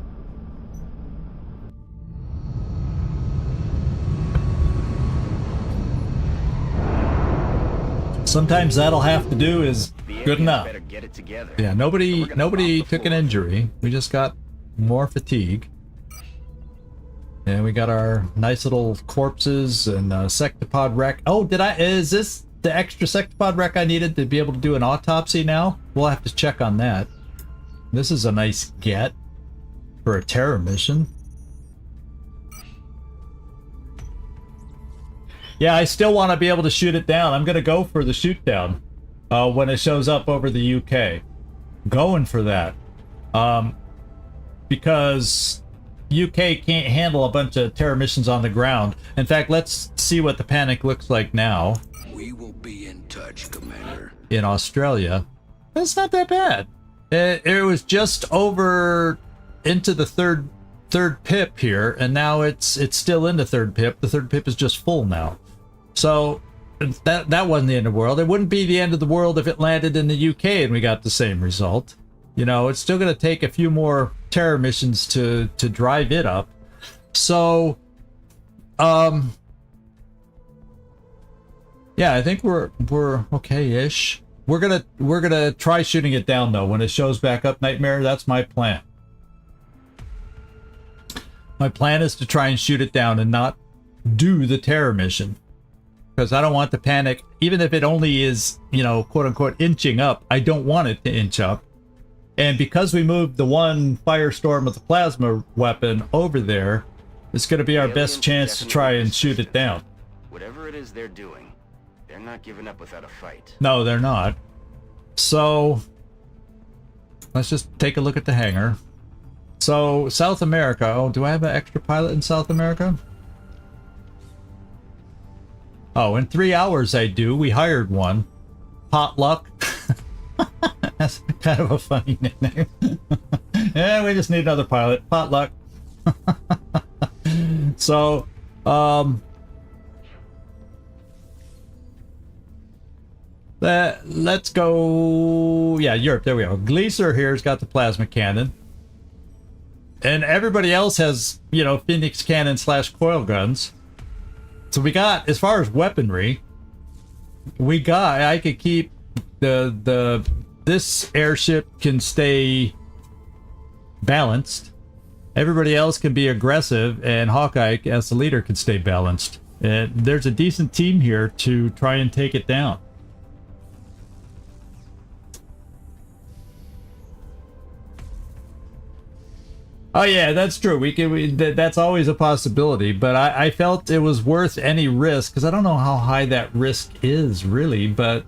Sometimes that'll have to do is The good aliens enough. better get it together. Yeah, We're nobody gonna mop the took an floor. injury. We just got more fatigue. And we got our nice little corpses and sectopod wreck. Oh, is this the extra sectopod wreck I needed to be able to do an autopsy now? We'll have to check on that. This is a nice get for a terror mission. Yeah, I still want to be able to shoot it down. I'm going to go for the shoot down when it shows up over the UK. Going for that. Because UK can't handle a bunch of terror missions on the ground. In fact, let's see what the panic looks like now. We will be in touch, Commander. In Australia. It's not that bad. It was just over into the third pip here, and now it's still in the third pip. The third pip is just full now. So that wasn't the end of the world. It wouldn't be the end of the world if it landed in the UK and we got the same result. You know, it's still going to take a few more terror missions to drive it up. So, yeah, I think we're okay-ish. We're gonna try shooting it down though when it shows back up, Nightmare. That's my plan. My plan is to try and shoot it down and not do the terror mission. Because I don't want the panic, even if it only is, you know, quote-unquote inching up, I don't want it to inch up. And because we moved the one firestorm with the plasma weapon over there, it's going to be our best chance to try and shoot it down. Whatever it is they're doing, they're not giving up without a fight. No, they're not. So, let's just take a look at the hangar. So, South America. Oh, do I have an extra pilot in South America? Oh, in 3 hours I do. We hired one. Potluck. That's kind of a funny nickname. Yeah, we just need another pilot. Potluck. So, let's go. Yeah, Europe. There we go. Gleaser here's got the plasma cannon. And everybody else has, you know, Phoenix cannon / coil guns. So we got, as far as weaponry, I could keep this airship can stay balanced. Everybody else can be aggressive, and Hawkeye, as the leader, can stay balanced. And there's a decent team here to try and take it down. Oh yeah, that's true. That's always a possibility, but I felt it was worth any risk because I don't know how high that risk is really, but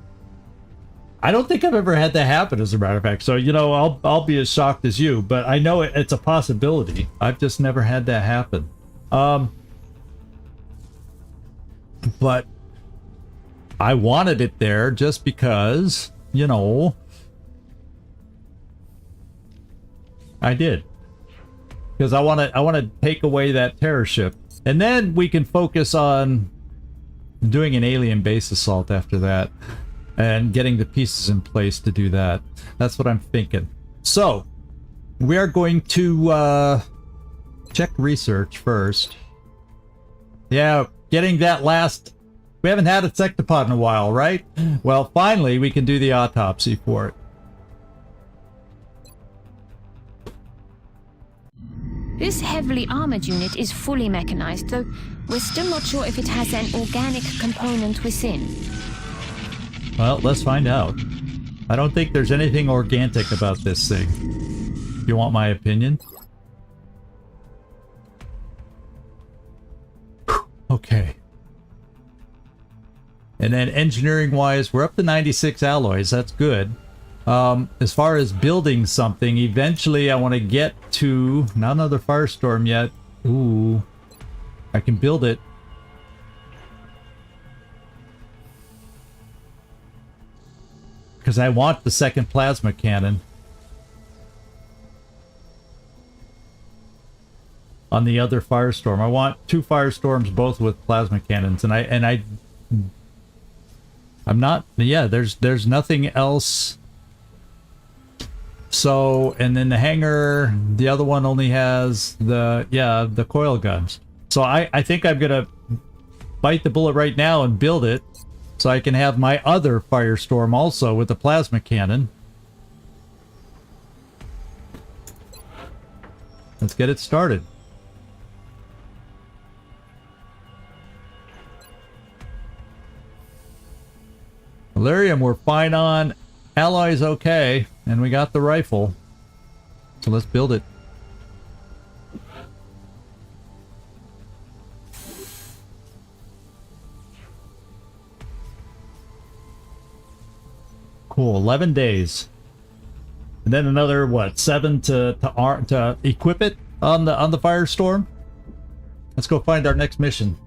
I don't think I've ever had that happen, as a matter of fact. So you know, I'll be as shocked as you, but I know it's a possibility. I've just never had that happen. But I wanted it there just because, you know, I did. Because I want to take away that terror ship, and then we can focus on doing an alien base assault after that, and getting the pieces in place to do that. That's what I'm thinking. So we are going to check research first. Yeah, getting that last. We haven't had a sectopod in a while, right? Well, finally we can do the autopsy for it. This heavily armored unit is fully mechanized, though we're still not sure if it has an organic component within. Well, let's find out. I don't think there's anything organic about this thing. You want my opinion? Okay. And then engineering-wise, we're up to 96 alloys. That's good. As far as building something, eventually I want to get to... Not another firestorm yet. Ooh. I can build it. Because I want the second plasma cannon. On the other firestorm. I want 2 firestorms, both with plasma cannons. And I'm not... Yeah, there's nothing else... So, and then the hangar, the other one only has the coil guns. So I think I'm gonna bite the bullet right now and build it so I can have my other firestorm also with the plasma cannon. Let's get it started. Valerium, we're fine on. Alloys okay. And we got the rifle. So let's build it. Cool, 11 days. And then another, what, 7 to equip it on the Firestorm? Let's go find our next mission.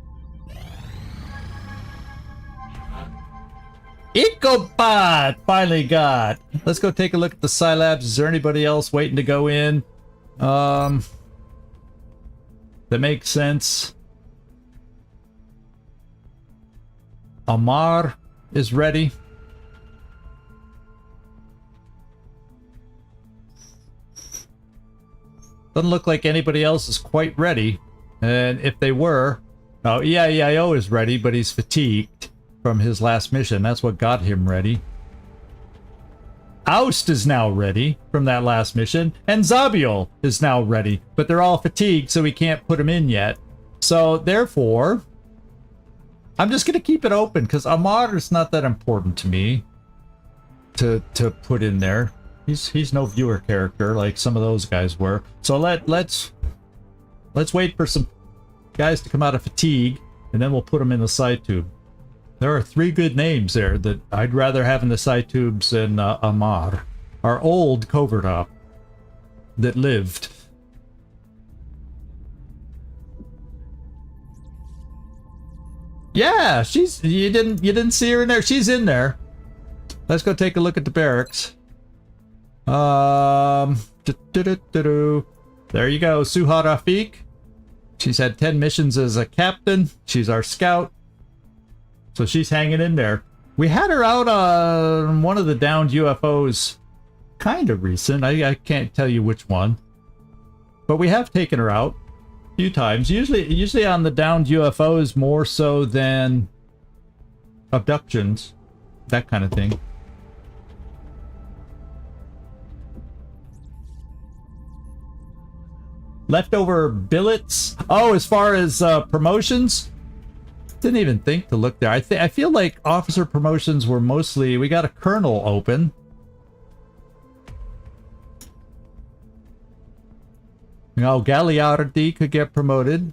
Ecopod! Finally got. Let's go take a look at the Psi Labs. Is there anybody else waiting to go in? That makes sense. Amar is ready. Doesn't look like anybody else is quite ready. And if they were... Oh, EIEIO is ready, but he's fatigued from his last mission. That's what got him ready. Oust is now ready from that last mission, and Zabiel is now ready, but they're all fatigued, so we can't put them in yet. So therefore, I'm just gonna keep it open because Amar is not that important to me to put in there. He's no viewer character like some of those guys were. So let's wait for some guys to come out of fatigue, and then we'll put them in the side tube. There are 3 good names there that I'd rather have in the side tubes than Amar, our old covert op that lived. Yeah, you didn't see her in there. She's in there. Let's go take a look at the barracks. There you go, Suha Rafik. She's had 10 missions as a captain. She's our scout. So she's hanging in there. We had her out on one of the downed UFOs kind of recent. I can't tell you which one. But we have taken her out a few times. Usually on the downed UFOs more so than abductions. That kind of thing. Leftover billets. Oh, as far as promotions, didn't even think to look there. I feel like officer promotions were mostly... We got a colonel open. Now Gagliardi could get promoted.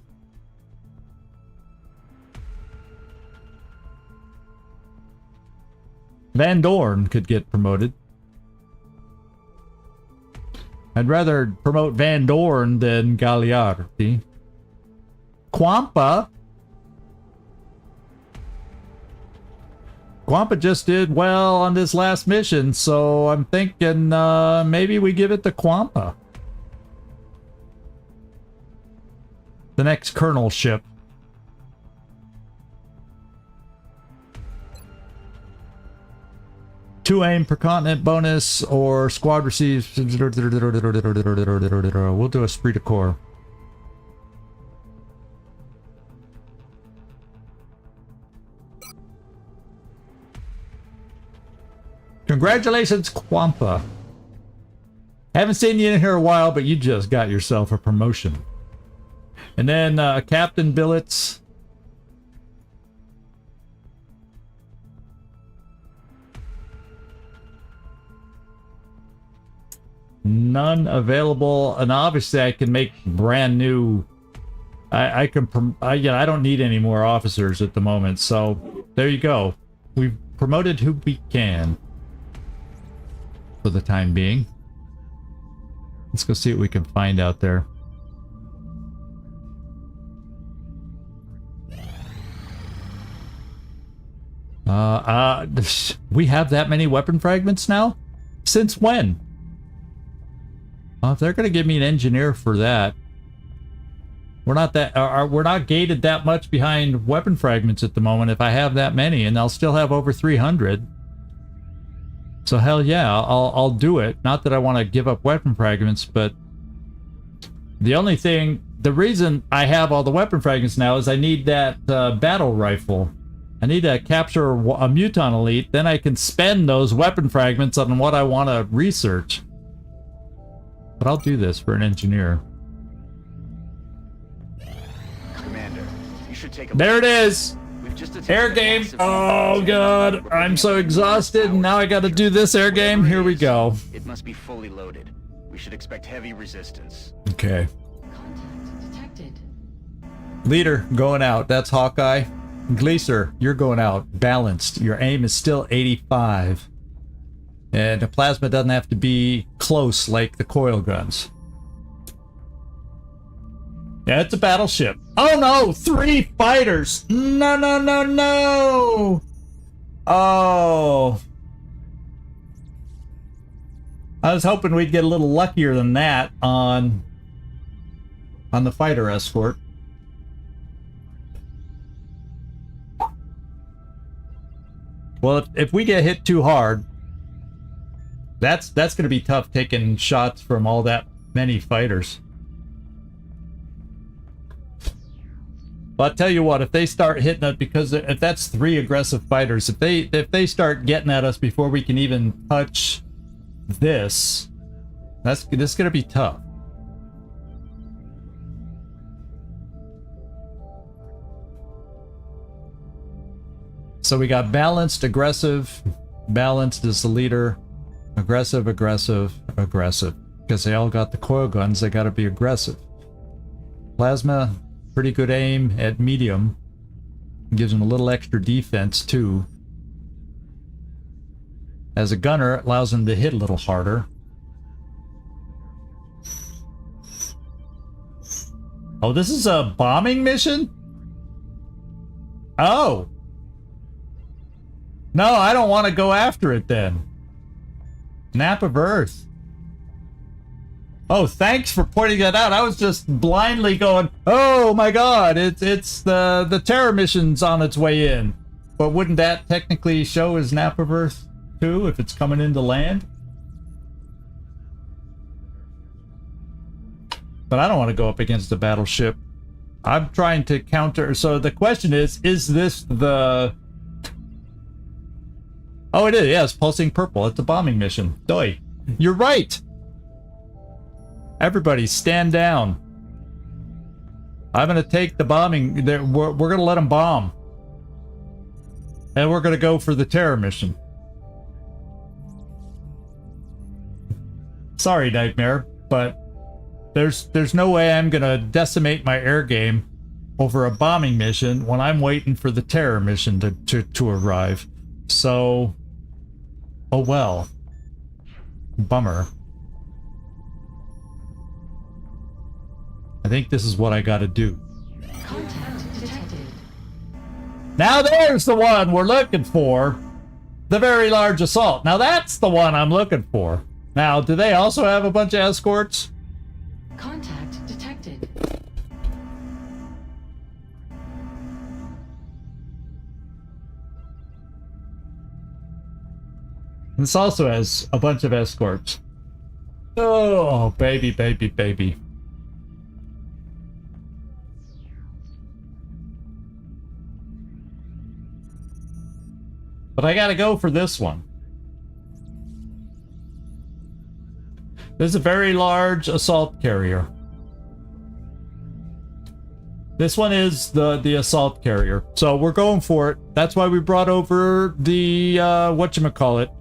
Van Dorn could get promoted. I'd rather promote Van Dorn than Gagliardi. Quampa just did well on this last mission, so I'm thinking maybe we give it to Quampa. The next Colonel ship. Two aim per continent bonus or squad receives. We'll do esprit de corps. Congratulations, Quampa. Haven't seen you in here a while, but you just got yourself a promotion. And then Captain Billets. None available, and obviously I can make brand new. I don't need any more officers at the moment, so there you go. We've promoted who we can for the time being. Let's go see what we can find out there. We have that many weapon fragments now? Since when? If they're gonna give me an engineer for that, we're not gated that much behind weapon fragments at the moment. If I have that many, and I'll still have over 300. So hell yeah, I'll do it. Not that I want to give up weapon fragments, but the reason I have all the weapon fragments now is I need that battle rifle. I need to capture a Muton Elite, then I can spend those weapon fragments on what I want to research. But I'll do this for an engineer. Commander, you should take a There it is! We've just attacked Air a game! massive Oh god, I'm so exhausted, and now I gotta do this air game. Here we go. It must be fully loaded. We should expect heavy resistance. Okay. Contact detected. Leader, going out. That's Hawkeye. Gleaser, you're going out. Balanced. Your aim is still 85. And the plasma doesn't have to be close like the coil guns. Yeah, it's a battleship. Oh no! 3 fighters! No, no, no, no! Oh. I was hoping we'd get a little luckier than that on the fighter escort. Well, if we get hit too hard, that's going to be tough taking shots from all that many fighters. But I'll tell you what, if they start hitting us, because if that's 3 aggressive fighters, if they start getting at us before we can even touch this is going to be tough. So we got balanced, aggressive. Balanced is the leader. Aggressive, aggressive, aggressive. Because they all got the coil guns, they got to be aggressive. Plasma, pretty good aim at medium. Gives them a little extra defense too. As a gunner, it allows them to hit a little harder. Oh, this is a bombing mission? Oh. No, I don't want to go after it then. Nap of Earth. Oh, thanks for pointing that out. I was just blindly going, oh my god, it's the terror mission's on its way in. But wouldn't that technically show as Nap of Earth too, if it's coming into land? But I don't want to go up against the battleship. I'm trying to counter. So the question is this the... Oh, it is. Yeah, it's pulsing purple. It's a bombing mission. Doi. You're right. Everybody, stand down. I'm going to take the bombing. We're going to let them bomb. And we're going to go for the terror mission. Sorry, Nightmare, but There's no way I'm gonna decimate my air game over a bombing mission when I'm waiting for the terror mission to arrive. So, oh well. Bummer. I think this is what I gotta do. Contact detected. Now there's the one we're looking for. The very large assault. Now that's the one I'm looking for. Now, do they also have a bunch of escorts? Contact detected. This also has a bunch of escorts. Oh, baby, baby, baby. But I gotta go for this one. This is a very large assault carrier. This one is the assault carrier. So we're going for it. That's why we brought over the, whatchamacallit.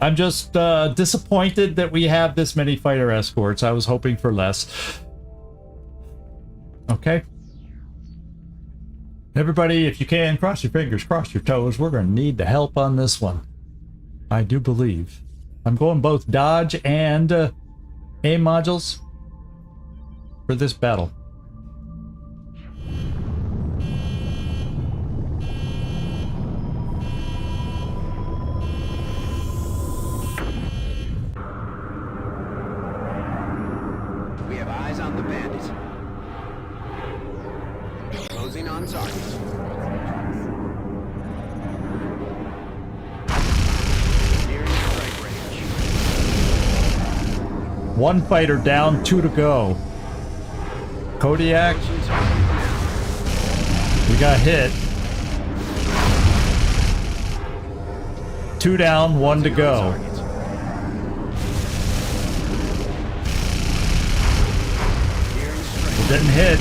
I'm just disappointed that we have this many fighter escorts. I was hoping for less. Okay. Everybody, if you can, cross your fingers, cross your toes. We're going to need the help on this one. I do believe. I'm going both dodge and aim modules for this battle. We have eyes on the bandit. Closing on target. Nearing strike range. One fighter down, 2 to go. Kodiak. We got hit. 2 down, 1 to go. We're getting hit.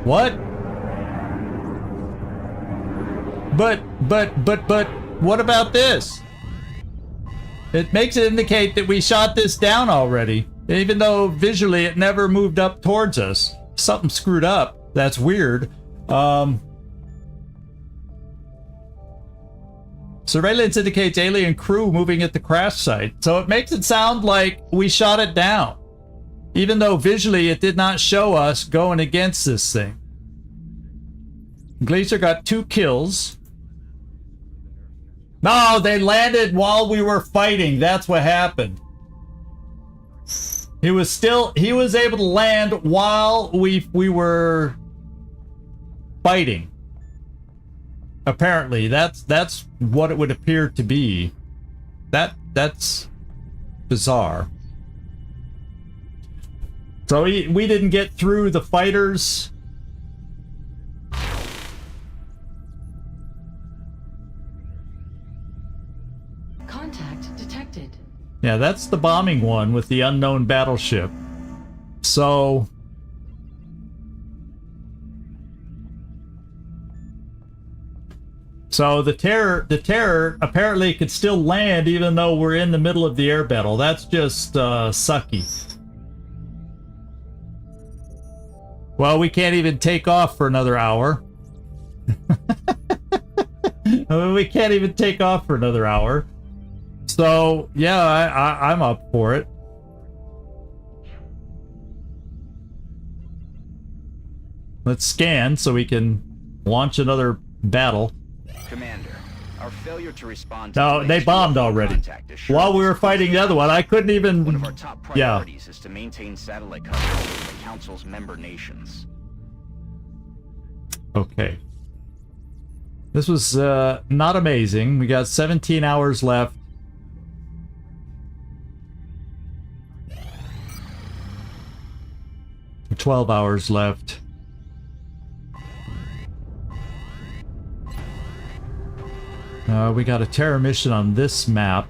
What? But, what about this? It makes it indicate that we shot this down already, even though visually it never moved up towards us. Something screwed up. That's weird. Surveillance indicates alien crew moving at the crash site, so it makes it sound like we shot it down, even though visually it did not show us going against this thing. Glacier got 2 kills. No, they landed while we were fighting. That's what happened. He was able to land while we were fighting. Apparently, that's what it would appear to be. That's bizarre. So we didn't get through the fighters. Contact detected. Yeah, that's the bombing one with the unknown battleship. So the terror apparently could still land even though we're in the middle of the air battle. That's just sucky. Well, we can't even take off for another hour. We can't even take off for another hour. So, yeah, I'm up for it. Let's scan so we can launch another battle. Commander, our failure to respond to No, they bombed already. While we were fighting the other one, I couldn't even... One of our top priorities is to maintain satellite coverage with the Council's member nations. Okay. This was not amazing. We got 17 hours left. For 12 hours left. We got a terror mission on this map.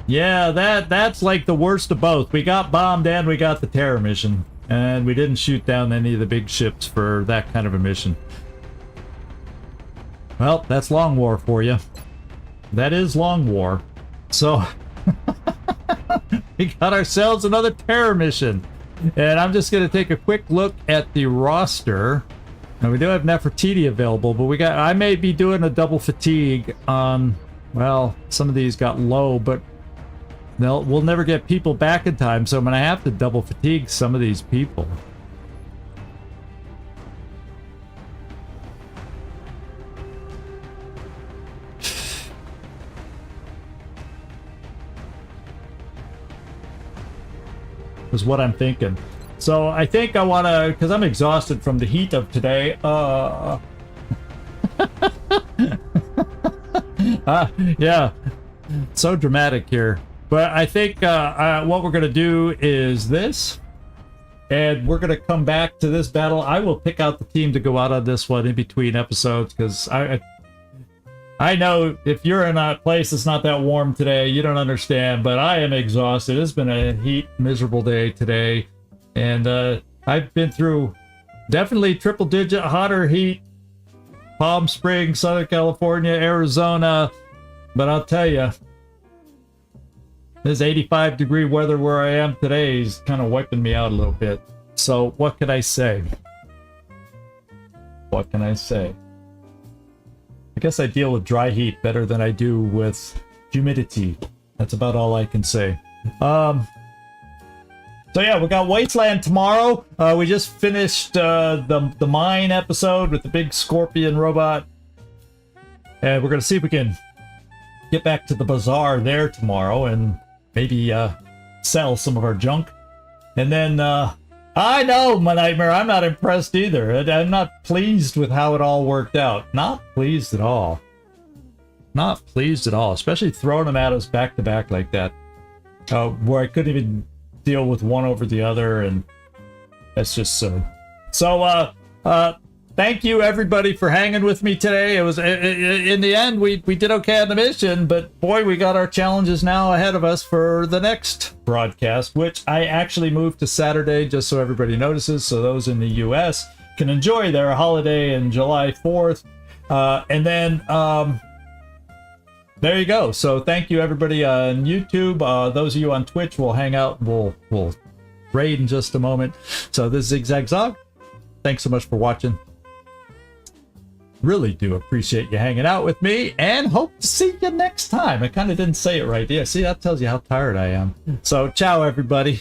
Yeah, that's like the worst of both. We got bombed and we got the terror mission. And we didn't shoot down any of the big ships for that kind of a mission. Well, that's Long War for you. That is Long War. So, we got ourselves another terror mission. And I'm just going to take a quick look at the roster. And we do have Nefertiti available, but I may be doing a double fatigue on, well, some of these got low, but we'll never get people back in time, so I'm going to have to double fatigue some of these people. Is what I'm thinking. So I think I want to, because I'm exhausted from the heat of today. Yeah, so dramatic here. But I think what we're going to do is this. And we're going to come back to this battle. I will pick out the team to go out on this one in between episodes, because I know if you're in a place that's not that warm today, you don't understand, but I am exhausted. It's been a miserable day today. And I've been through definitely triple-digit hotter heat. Palm Springs, Southern California, Arizona. But I'll tell you, this 85-degree weather where I am today is kind of wiping me out a little bit. So what can I say? What can I say? I guess I deal with dry heat better than I do with humidity. That's about all I can say. So yeah, we got Wasteland tomorrow. We just finished the mine episode with the big scorpion robot. And we're going to see if we can get back to the bazaar there tomorrow and maybe sell some of our junk. And then, I know, my nightmare, I'm not impressed either. I'm not pleased with how it all worked out. Not pleased at all. Not pleased at all, especially throwing them at us back to back like that. Where I couldn't even deal with one over the other, and that's just so. So, thank you everybody for hanging with me today. It was in the end we did okay on the mission, but boy, we got our challenges now ahead of us for the next broadcast, which I actually moved to Saturday just so everybody notices, so those in the US can enjoy their holiday in July 4th. And then there you go. So thank you everybody on YouTube. Those of you on Twitch will hang out. We'll raid in just a moment. So this is Zigzag Zog. Thanks so much for watching. Really do appreciate you hanging out with me, and hope to see you next time. I kind of didn't say it right. Yeah, see, that tells you how tired I am. So ciao everybody.